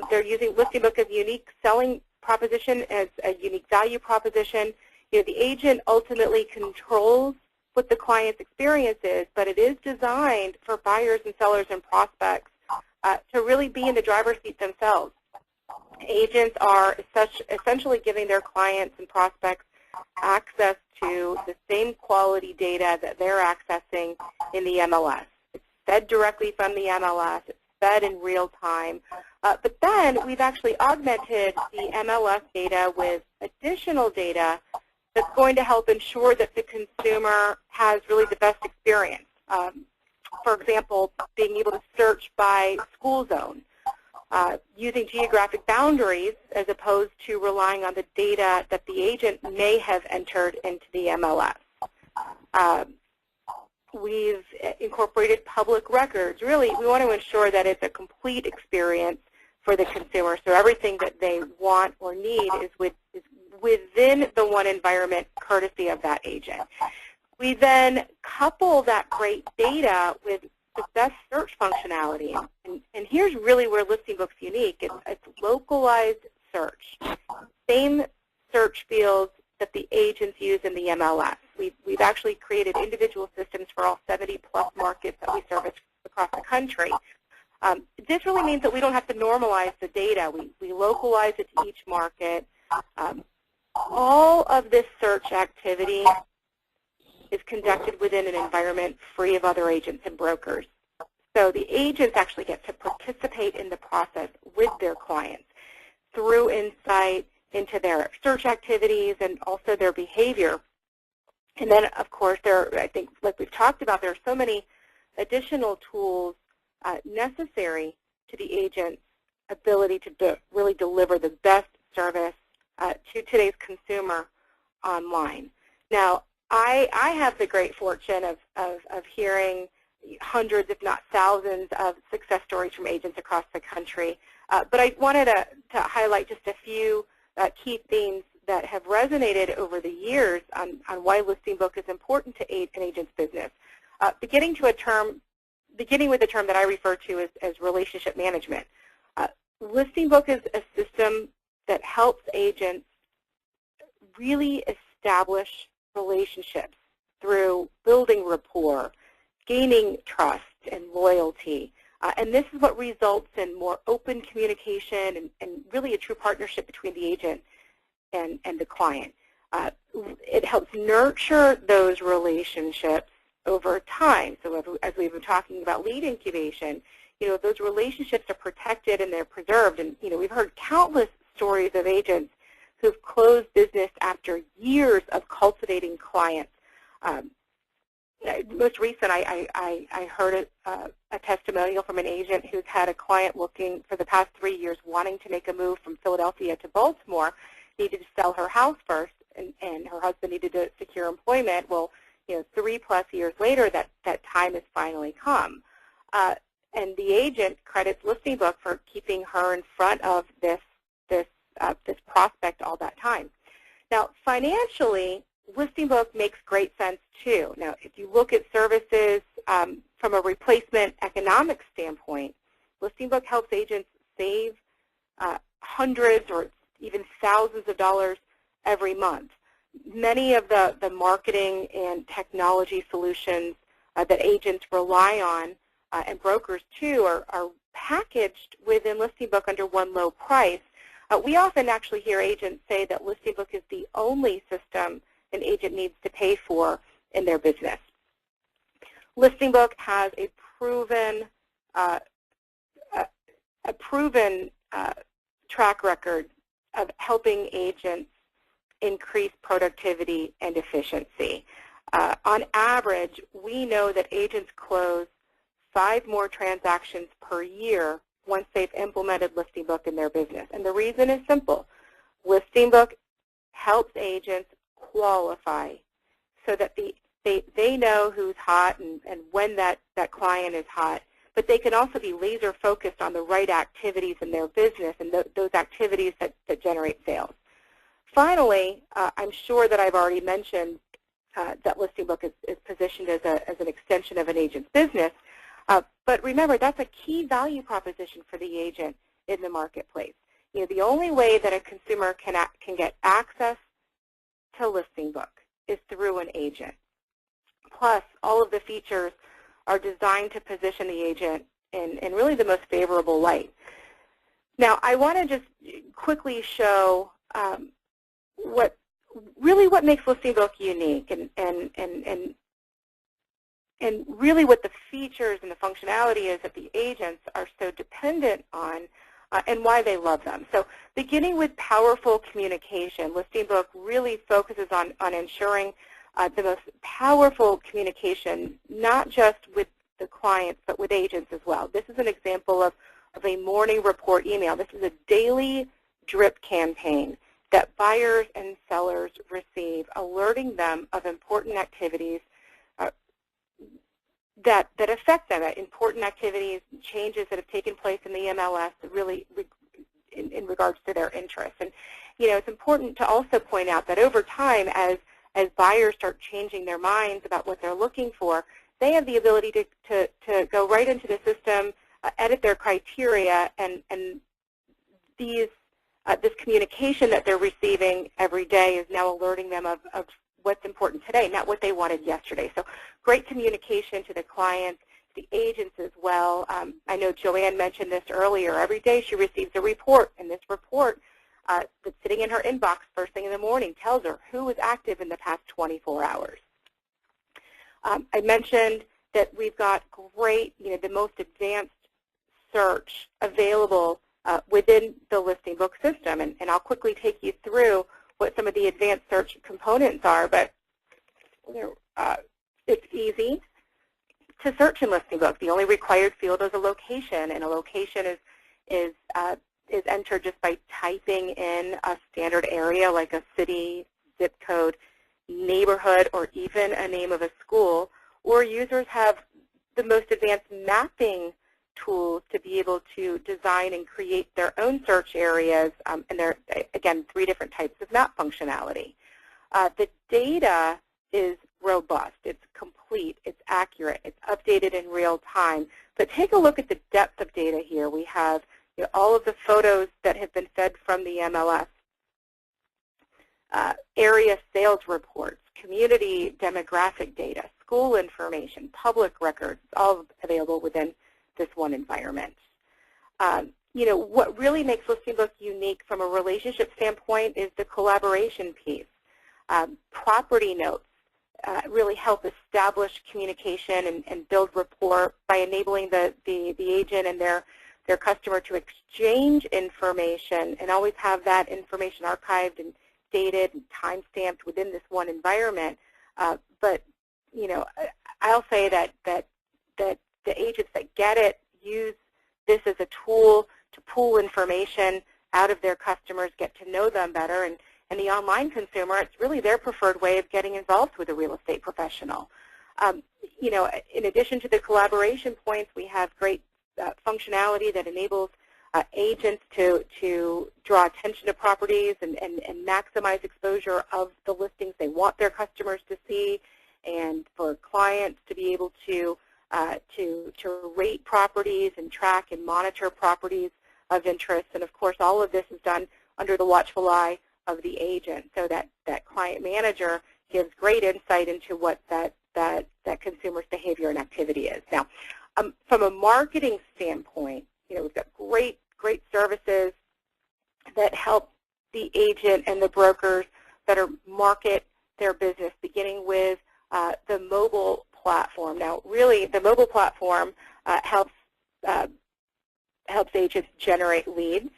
They're using Listing Book as a unique selling proposition, as a unique value proposition. You know, the agent ultimately controls what the client's experience is, but it is designed for buyers and sellers and prospects to really be in the driver's seat themselves. Agents are essentially giving their clients and prospects access to the same quality data that they're accessing in the MLS. It's fed directly from the MLS. It's fed in real time. But then we've actually augmented the MLS data with additional data that's going to help ensure that the consumer has really the best experience. For example, being able to search by school zone, using geographic boundaries as opposed to relying on the data that the agent may have entered into the MLS. We've incorporated public records. Really, we want to ensure that it's a complete experience for the consumer, so everything that they want or need is within the one environment courtesy of that agent. We then couple that great data with the best search functionality. And here's really where Listing Book's unique. It's localized search. Same search fields that the agents use in the MLS. We've actually created individual systems for all 70-plus markets that we service across the country. This really means that we don't have to normalize the data. We localize it to each market. All of this search activity is conducted within an environment free of other agents and brokers. So the agents actually get to participate in the process with their clients through insight into their search activities and also their behavior. And then, of course, I think, like we've talked about, there are so many additional tools necessary to the agent's ability to really deliver the best service to today's consumer online. Now, I have the great fortune of hearing hundreds, if not thousands, of success stories from agents across the country. But I wanted to highlight just a few key themes that have resonated over the years on why Listing Book is important to an agent's business. Beginning with the term that I refer to as relationship management. Listing Book is a system that helps agents really establish relationships through building rapport, gaining trust and loyalty. And this is what results in more open communication and really a true partnership between the agent and the client. It helps nurture those relationships over time. So as we've been talking about lead incubation, those relationships are protected and they're preserved. And we've heard countless stories of agents who've closed business after years of cultivating clients. Most recent, I heard a testimonial from an agent who's had a client looking for the past 3 years wanting to make a move from Philadelphia to Baltimore, needed to sell her house first, and her husband needed to secure employment. Well, 3+ years later, that time has finally come. And the agent credits Listing Book for keeping her in front of this prospect all that time. Now, financially, Listing Book makes great sense too. Now, if you look at services from a replacement economic standpoint, Listing Book helps agents save hundreds or even thousands of dollars every month. Many of the marketing and technology solutions that agents rely on and brokers too are packaged within Listing Book under one low price. We often actually hear agents say that Listing Book is the only system an agent needs to pay for in their business. Listing Book has a proven track record of helping agents increase productivity and efficiency. On average, we know that agents close 5 more transactions per year once they've implemented Listing Book in their business. And the reason is simple. Listing Book helps agents qualify so that they know who's hot and when that client is hot, but they can also be laser focused on the right activities in their business and those activities that generate sales. Finally, I'm sure that I've already mentioned that Listing Book is positioned as an extension of an agent's business, but remember, that's a key value proposition for the agent in the marketplace. The only way that a consumer can get access to Listing Book is through an agent. Plus, all of the features are designed to position the agent in really the most favorable light. Now, I want to just quickly show what makes Listing Book unique and really what the features and the functionality is that the agents are so dependent on and why they love them. So beginning with powerful communication, Listing Book really focuses on ensuring the most powerful communication, not just with the clients, but with agents as well. This is an example of a morning report email. This is a daily drip campaign that buyers and sellers receive, alerting them of important activities that affect them, important activities, changes that have taken place in the MLS really in regards to their interests. And it's important to also point out that over time, as buyers start changing their minds about what they're looking for, they have the ability to go right into the system, edit their criteria, and this communication that they're receiving every day is now alerting them of what's important today, not what they wanted yesterday. So great communication to the clients, the agents as well. I know Joanne mentioned this earlier. Every day she receives a report, and this report that's sitting in her inbox first thing in the morning tells her who was active in the past 24 hours. I mentioned that we've got great, the most advanced search available within the Listing Book system, and I'll quickly take you through what some of the advanced search components are, but it's easy to search in Listing Book. The only required field is a location, and a location is entered just by typing in a standard area like a city, zip code, neighborhood, or even a name of a school, or users have the most advanced mapping tools to be able to design and create their own search areas, and there are, again, 3 different types of map functionality. The data is robust, it's complete, it's accurate, it's updated in real time. But take a look at the depth of data here. We have all of the photos that have been fed from the MLS, area sales reports, community demographic data, school information, public records, all available within this one environment. What really makes Listing Book unique from a relationship standpoint is the collaboration piece. Property notes really help establish communication and build rapport by enabling the agent and their customer to exchange information and always have that information archived and dated and time-stamped within this one environment. But I'll say that the agents that get it use this as a tool to pull information out of their customers, get to know them better, and the online consumer, it's really their preferred way of getting involved with a real estate professional. In addition to the collaboration points, we have great functionality that enables agents to draw attention to properties and maximize exposure of the listings they want their customers to see, and for clients to be able to rate properties and track and monitor properties of interest. And of course, all of this is done under the watchful eye of the agent, so that client manager gives great insight into what that consumer's behavior and activity is. Now, from a marketing standpoint, we've got great services that help the agent and the brokers better market their business, beginning with the mobile platform. Now, really, the mobile platform helps agents generate leads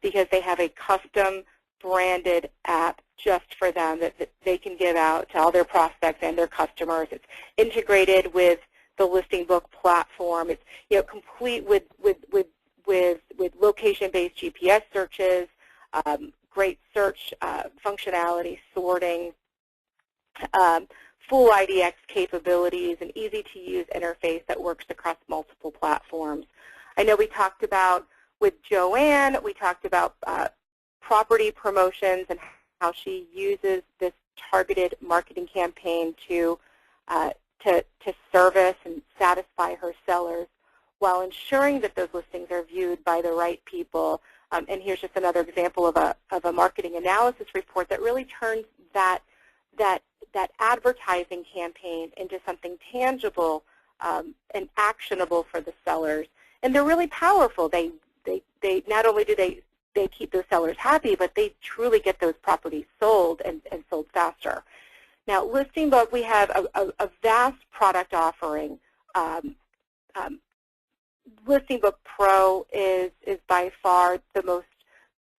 because they have a custom branded app just for them that they can give out to all their prospects and their customers. It's integrated with the Listing Book platform. It's complete with location-based GPS searches, great search functionality, sorting, full IDX capabilities, an easy-to-use interface that works across multiple platforms. I know we talked about, with Joanne, we talked about property promotions and how she uses this targeted marketing campaign to service and satisfy her sellers while ensuring that those listings are viewed by the right people. And here's just another example of a marketing analysis report that really turns that advertising campaign into something tangible and actionable for the sellers. And they're really powerful. They not only do they keep those sellers happy, but they truly get those properties sold and sold faster. Now, Listing Book, we have a vast product offering. Listing Book Pro is by far the most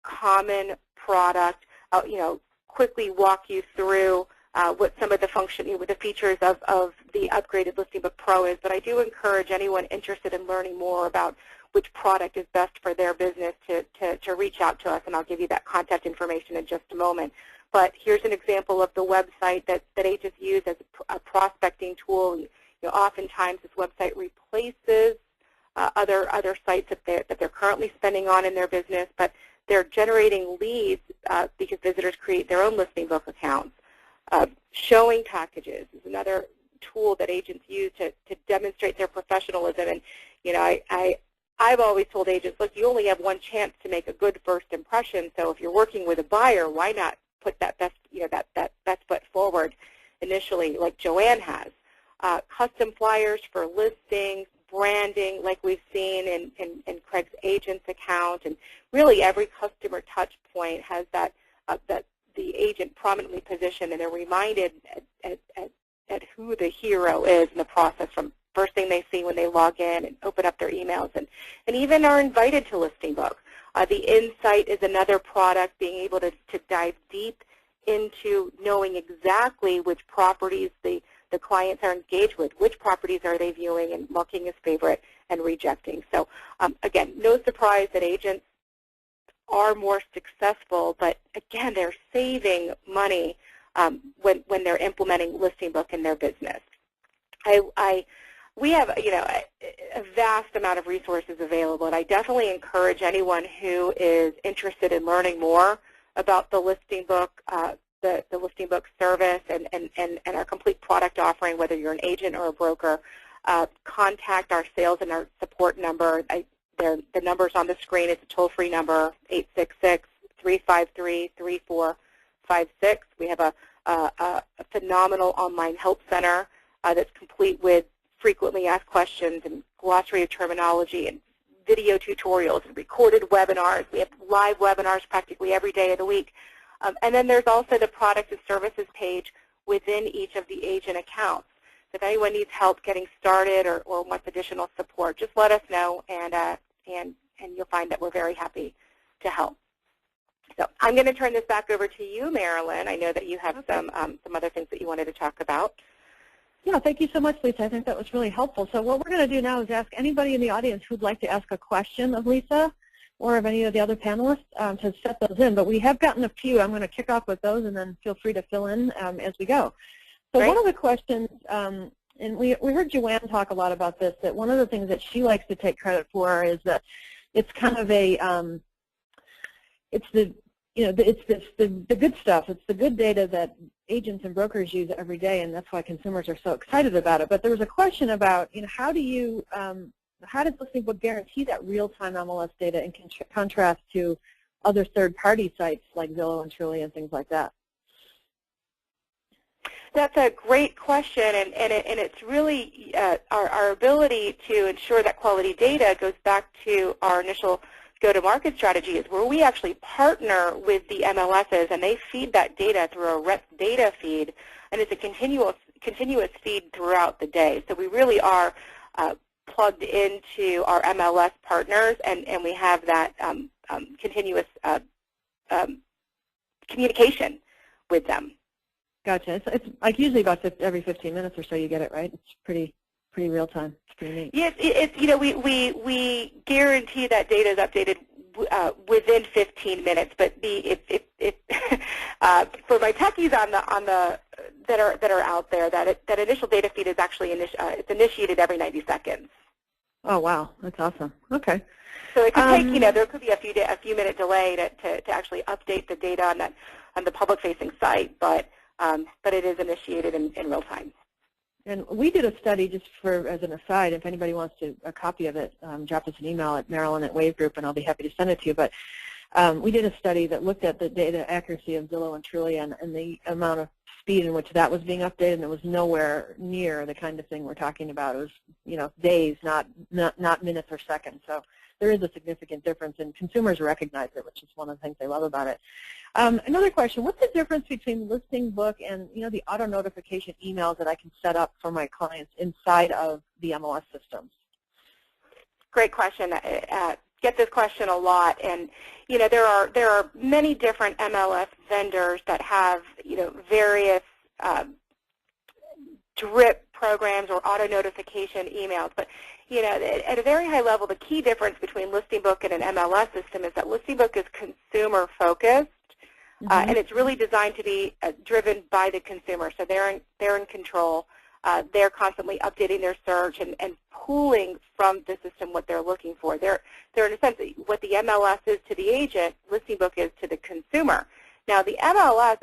common product. I'll quickly walk you through what some of the features of the upgraded Listing Book Pro is, but I do encourage anyone interested in learning more about which product is best for their business to reach out to us, and I'll give you that contact information in just a moment. But here's an example of the website that agents use as a prospecting tool. Oftentimes this website replaces other sites that they're currently spending on in their business, but they're generating leads because visitors create their own Listing Book accounts. Showing packages is another tool that agents use to demonstrate their professionalism. And I've always told agents, look, you only have one chance to make a good first impression. So if you're working with a buyer, why not put that best foot forward initially, like Joanne has? Custom flyers for listings, branding, like we've seen in Craig's agent's account, and really every customer touch point has that the agent prominently positioned, and they're reminded at who the hero is in the process from first thing they see when they log in and open up their emails, and even are invited to Listing Book. The Insight is another product, being able to dive deep into knowing exactly which properties the clients are engaged with, which properties are they viewing and marking as favorite and rejecting. So again, no surprise that agents are more successful, but again, they're saving money when they're implementing Listing Book in their business. I we have, a vast amount of resources available, and I definitely encourage anyone who is interested in learning more about the listing book, the listing book service, and our complete product offering, whether you're an agent or a broker, contact our sales and our support number. The number's on the screen. It's a toll-free number, 866-353-3456. We have a phenomenal online help center that's complete with frequently asked questions and glossary of terminology and video tutorials and recorded webinars. We have live webinars practically every day of the week. And then there's also the product and services page within each of the agent accounts. So if anyone needs help getting started or wants additional support, just let us know, and you'll find that we're very happy to help. So I'm going to turn this back over to you, Marilyn. I know that you have some other things that you wanted to talk about. Yeah, thank you so much, Lisa. I think that was really helpful. So what we're going to do now is ask anybody in the audience who'd like to ask a question of Lisa or of any of the other panelists to set those in. But we have gotten a few. I'm going to kick off with those, and then feel free to fill in as we go. So Great. One of the questions, and we heard Joanne talk a lot about this, that one of the things that she likes to take credit for is that it's kind of a, it's the good stuff. It's the good data that agents and brokers use every day, and that's why consumers are so excited about it. But there was a question about, how does Listing Book guarantee that real-time MLS data in contrast to other third-party sites like Zillow and Trulia and things like that? That's a great question, and it's really our ability to ensure that quality data goes back to our initial go-to-market strategy, is where we actually partner with the MLSs, and they feed that data through a rep data feed, and it's a continuous feed throughout the day. So we really are plugged into our MLS partners, and we have that continuous communication with them. Gotcha. It's like usually about every 15 minutes or so you get it, right? It's pretty real time. It's pretty neat. Yes, we guarantee that data is updated within 15 minutes. But for my techies that are out there, that initial data feed is actually it's initiated every 90 seconds. Oh wow, that's awesome. Okay. So it could take there could be a few minute delay to actually update the data on the public facing site, but it is initiated in real time. And we did a study, just as an aside, if anybody wants a copy of it, drop us an email at Marilyn@Wave Group, and I'll be happy to send it to you. But we did a study that looked at the data accuracy of Zillow and Trulia and the amount of speed in which that was being updated, and it was nowhere near the kind of thing we're talking about. It was, days, not minutes or seconds. So there is a significant difference, and consumers recognize it, which is one of the things they love about it. Another question, what's the difference between Listing Book and the auto notification emails that I can set up for my clients inside of the MLS systems? Great question. Get this question a lot, and there are many different MLS vendors that have various drip programs or auto notification emails, but at a very high level, the key difference between Listing Book and an MLS system is that Listing Book is consumer focused, and it's really designed to be driven by the consumer. So they're in control. They're constantly updating their search and pulling from the system what they're looking for. They're in a sense what the MLS is to the agent, Listing Book is to the consumer. Now the MLS,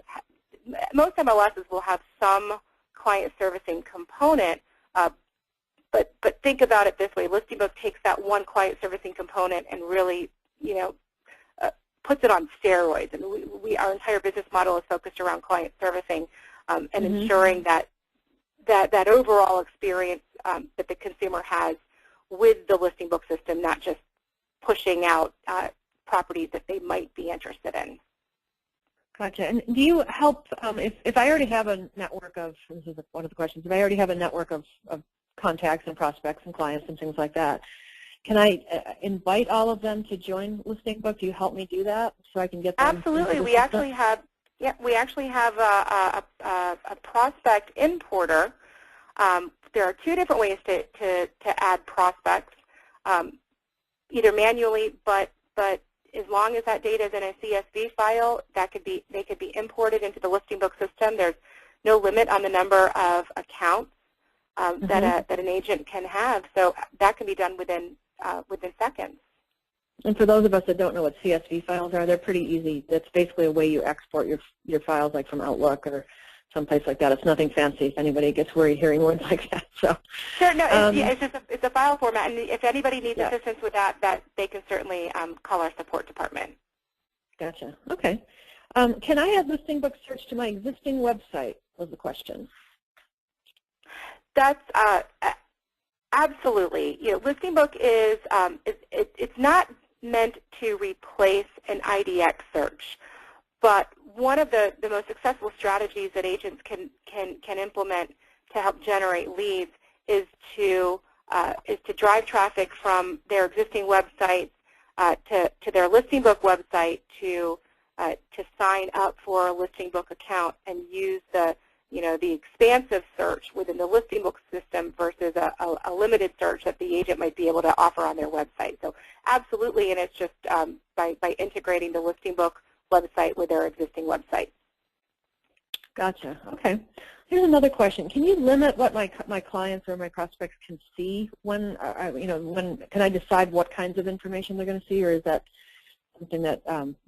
most MLSs will have some client servicing component, but think about it this way: Listing Book takes that one client servicing component and really puts it on steroids. And our entire business model is focused around client servicing and ensuring that overall experience that the consumer has with the Listing Book system, not just pushing out properties that they might be interested in. Gotcha. And do you help, if I already have a network of, this is one of the questions, if I already have a network of contacts and prospects and clients and things like that, can I invite all of them to join Listing Book? Do you help me do that so I can get them? Absolutely. We actually have a prospect importer. There are two different ways to add prospects, either manually, but as long as that data is in a CSV file, they could be imported into the Listing Book system. There's no limit on the number of accounts that an agent can have. So that can be done within seconds. And for those of us that don't know what CSV files are, they're pretty easy. That's basically a way you export your files, like from Outlook or someplace like that. It's nothing fancy. If anybody gets worried hearing words like that, so sure, no, it's a file format, and if anybody needs assistance with that they can certainly call our support department. Gotcha. Okay. Can I add Listing Book search to my existing website? Was the question. That's absolutely. Listing Book is it's not meant to replace an IDX search, but one of the most successful strategies that agents can implement to help generate leads is to drive traffic from their existing websites to their Listing Book website to sign up for a Listing Book account and use the expansive search within the Listing Book system versus a limited search that the agent might be able to offer on their website. So absolutely, and it's just by integrating the Listing Book website with their existing website. Gotcha. Okay. Here's another question. Can you limit what my clients or my prospects can see when can I decide what kinds of information they're going to see, or is that something that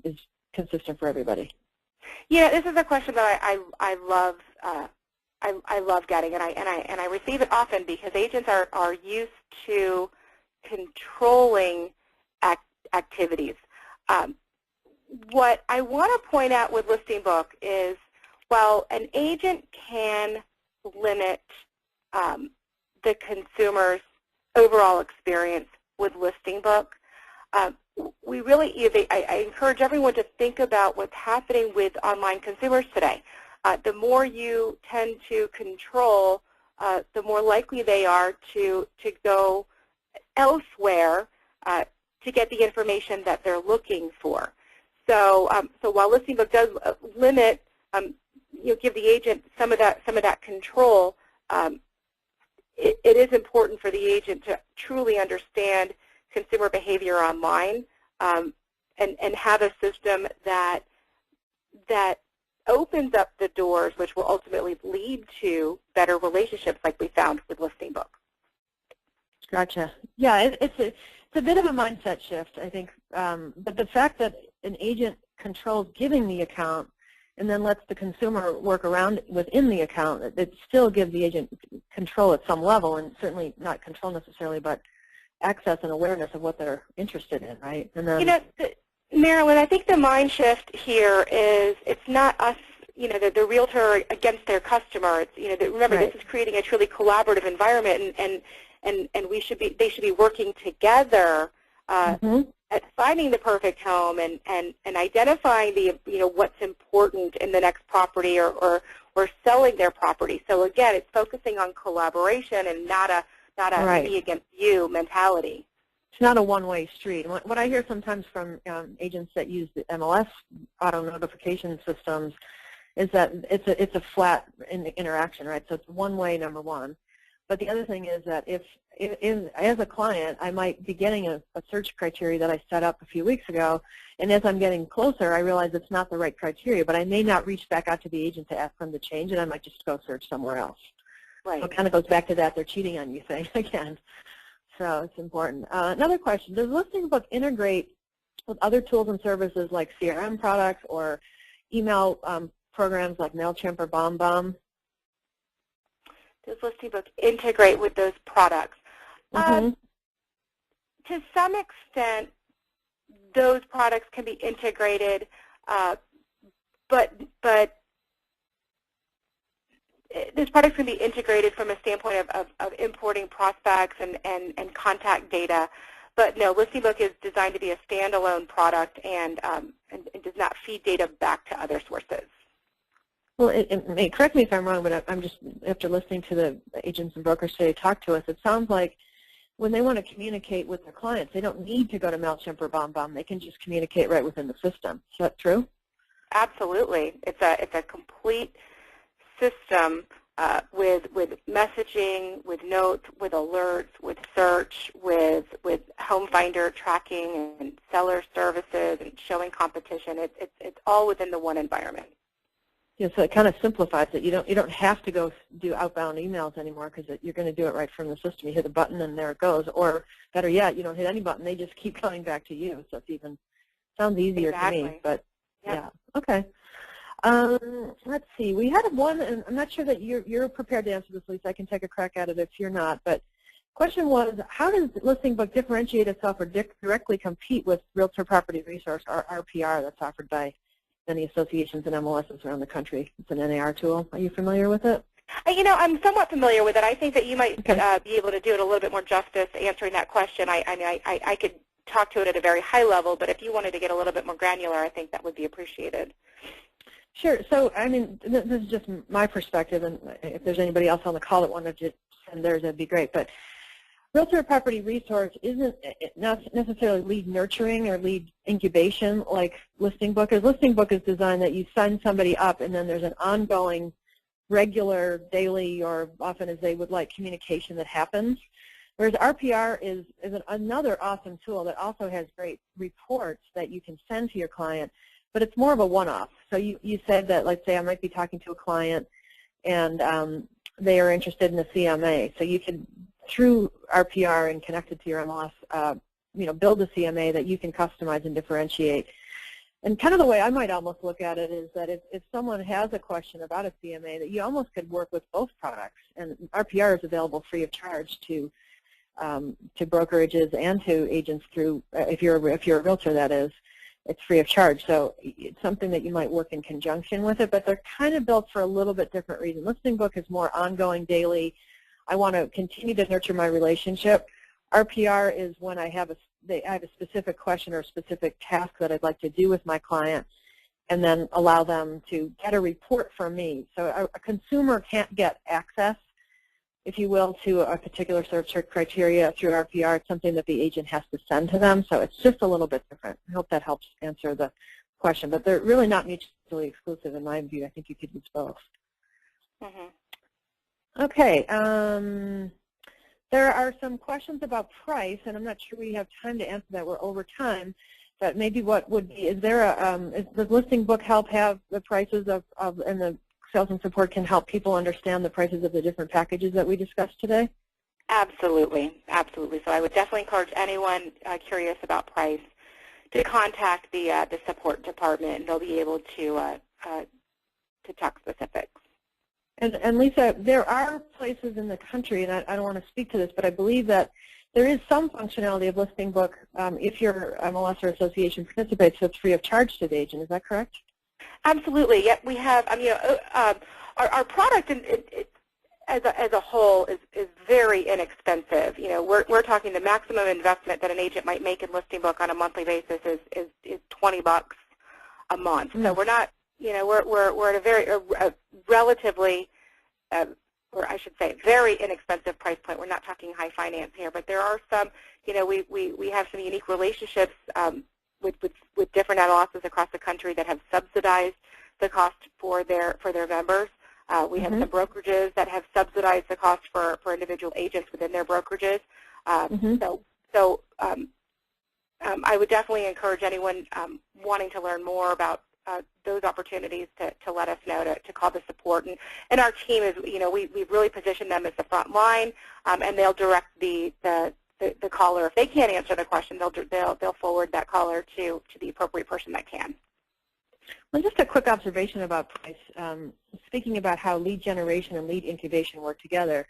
is consistent for everybody? Yeah, this is a question that I love. I love getting, and I receive it often because agents are used to controlling activities. What I want to point out with Listing Book is, while an agent can limit the consumer's overall experience with Listing Book, we really, I encourage everyone to think about what's happening with online consumers today. The more you tend to control, the more likely they are to go elsewhere to get the information that they're looking for. So, while Listing Book does limit, give the agent some of that control, it is important for the agent to truly understand consumer behavior online and have a system that opens up the doors, which will ultimately lead to better relationships like we found with Listing Book. Gotcha. Yeah, it's a bit of a mindset shift, I think. But the fact that an agent controls giving the account and then lets the consumer work around within the account, it still gives the agent control at some level, and certainly not control necessarily, but access and awareness of what they're interested in, right? And then, Marilyn, I think the mind shift here is it's not us, the realtor against their customer. It's, remember, right. This is creating a truly collaborative environment, and they should be working together at finding the perfect home and identifying what's important in the next property or selling their property. So again, it's focusing on collaboration and not a right. me against you mentality. It's not a one-way street. What I hear sometimes from agents that use the MLS auto notification systems is that it's a flat interaction, right? So it's one way, number one. But the other thing is that if as a client, I might be getting a search criteria that I set up a few weeks ago, and as I'm getting closer, I realize it's not the right criteria, but I may not reach back out to the agent to ask them to change, and I might just go search somewhere else. Right. So it kind of goes back to that they're cheating on you thing again. So it's important. Another question, does Listing Book integrate with other tools and services like CRM products or email programs like MailChimp or BombBomb? Does Listing Book integrate with those products? To some extent, those products can be integrated, but those products can be integrated from a standpoint of importing prospects and contact data. But no, Listing Book is designed to be a standalone product and does not feed data back to other sources. Well, correct me if I'm wrong, but I'm just, after listening to the agents and brokers today talk to us, it sounds like when they want to communicate with their clients, they don't need to go to MailChimp or BombBomb. They can just communicate right within the system. Is that true? Absolutely. It's a complete system with messaging, with notes, with alerts, with search, with home finder tracking and seller services and showing competition. It's all within the one environment. so it kind of simplifies it. You don't have to go do outbound emails anymore because you're going to do it right from the system. You hit a button and there it goes. Or better yet, you don't hit any button. They just keep coming back to you. So it's even sounds easier to me. But yeah, okay. Let's see. We had one, and I'm not sure that you're prepared to answer this, Lisa. I can take a crack at it if you're not. But question was, how does Listing Book differentiate itself or directly compete with Realtor Property Resource, or RPR, that's offered by many associations and MLSs around the country? It's an NAR tool. Are you familiar with it? I'm somewhat familiar with it. I think that you might be able to do it a little bit more justice answering that question. I could talk to it at a very high level, but if you wanted to get a little bit more granular, I think that would be appreciated. Sure. So, this is just my perspective, and if there's anybody else on the call that wanted to send theirs, that'd be great. But Realtor Property Resource isn't not necessarily lead nurturing or lead incubation like Listing Book is. Listing Book is designed that you sign somebody up, and then there's an ongoing, regular, daily, or often as they would like, communication that happens. Whereas RPR is another awesome tool that also has great reports that you can send to your client, but it's more of a one-off. So you said that, let's say I might be talking to a client and they are interested in a CMA. So you can, through RPR and connected to your MLS, build a CMA that you can customize and differentiate. And kind of the way I might almost look at it is that if someone has a question about a CMA, that you almost could work with both products. And RPR is available free of charge to brokerages and to agents through, if you're a realtor, that is, it's free of charge. So it's something that you might work in conjunction with it, but they're kind of built for a little bit different reason. Listing Book is more ongoing, daily. I want to continue to nurture my relationship. RPR is when I have a specific question or a specific task that I'd like to do with my client, and then allow them to get a report from me. So a consumer can't get access, if you will, to a particular search criteria through RPR. It's something that the agent has to send to them, so it's just a little bit different. I hope that helps answer the question, but they're really not mutually exclusive in my view. I think you could use both. Mm-hmm. Okay. There are some questions about price, and I'm not sure we have time to answer that. We're over time, but maybe what would be, is there a, does Listing Book help have the prices and the sales and support can help people understand the prices of the different packages that we discussed today? Absolutely, absolutely. So I would definitely encourage anyone curious about price to contact the support department, and they'll be able to talk specifics. And Lisa, there are places in the country, and I don't want to speak to this, but I believe that there is some functionality of Listing Book if your MLS or association participates, so it's free of charge to the agent. Is that correct? Absolutely. Yep, we have. Our product as a whole is very inexpensive. We're talking the maximum investment that an agent might make in Listing Book on a monthly basis is $20 a month. So we're not. We're at a relatively, or I should say, very inexpensive price point. We're not talking high finance here, but there are some. We have some unique relationships with different MLSs across the country that have subsidized the cost for their members. We have some brokerages that have subsidized the cost for individual agents within their brokerages. So I would definitely encourage anyone wanting to learn more about those opportunities to let us know, to call the support. And our team is, we've really positioned them as the front line, and they'll direct the caller. If they can't answer the question, they'll forward that caller to the appropriate person that can. Well, just a quick observation about price. Speaking about how lead generation and lead incubation work together,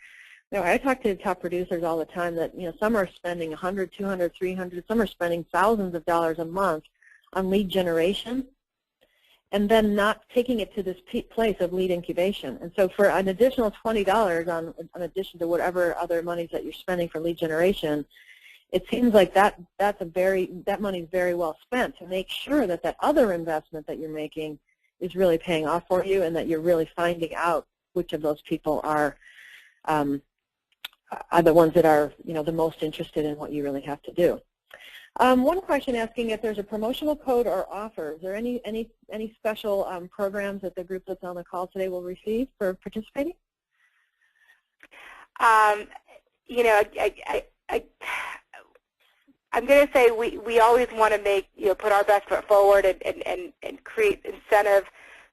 I talk to top producers all the time that some are spending $100, $200, $300, some are spending thousands of dollars a month on lead generation, and then not taking it to this place of lead incubation. And so for an additional $20 on addition to whatever other monies that you're spending for lead generation, it seems like that money is very well spent to make sure that that other investment that you're making is really paying off for you, and that you're really finding out which of those people are the ones that are the most interested in what you really have to do. One question asking if there's a promotional code or offer. Is there any special programs that the group that's on the call today will receive for participating? I'm going to say we always want to put our best foot forward and create incentive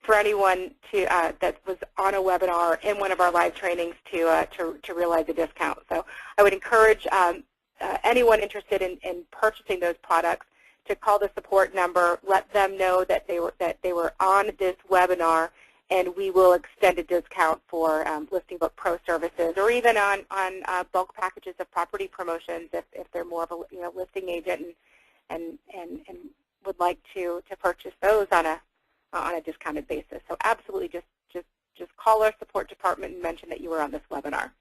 for anyone that was on a webinar in one of our live trainings to realize a discount. So I would encourage anyone interested in purchasing those products to call the support number, let them know that they were on this webinar, and we will extend a discount for Listing Book Pro services, or even on bulk packages of property promotions if they're more of a listing agent and would like to purchase those on a discounted basis. So absolutely, just call our support department and mention that you were on this webinar.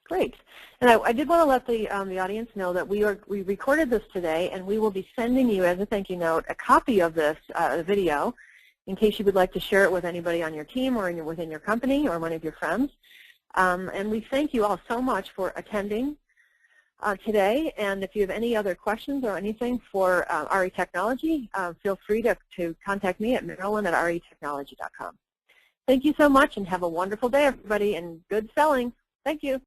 Great. And I did want to let the audience know that we recorded this today, and we will be sending you, as a thank you note, a copy of this video in case you would like to share it with anybody on your team or within your company or one of your friends. And we thank you all so much for attending today. And if you have any other questions or anything for RE Technology, feel free to contact me at marilyn@retechnology.com. Thank you so much, and have a wonderful day, everybody, and good selling. Thank you.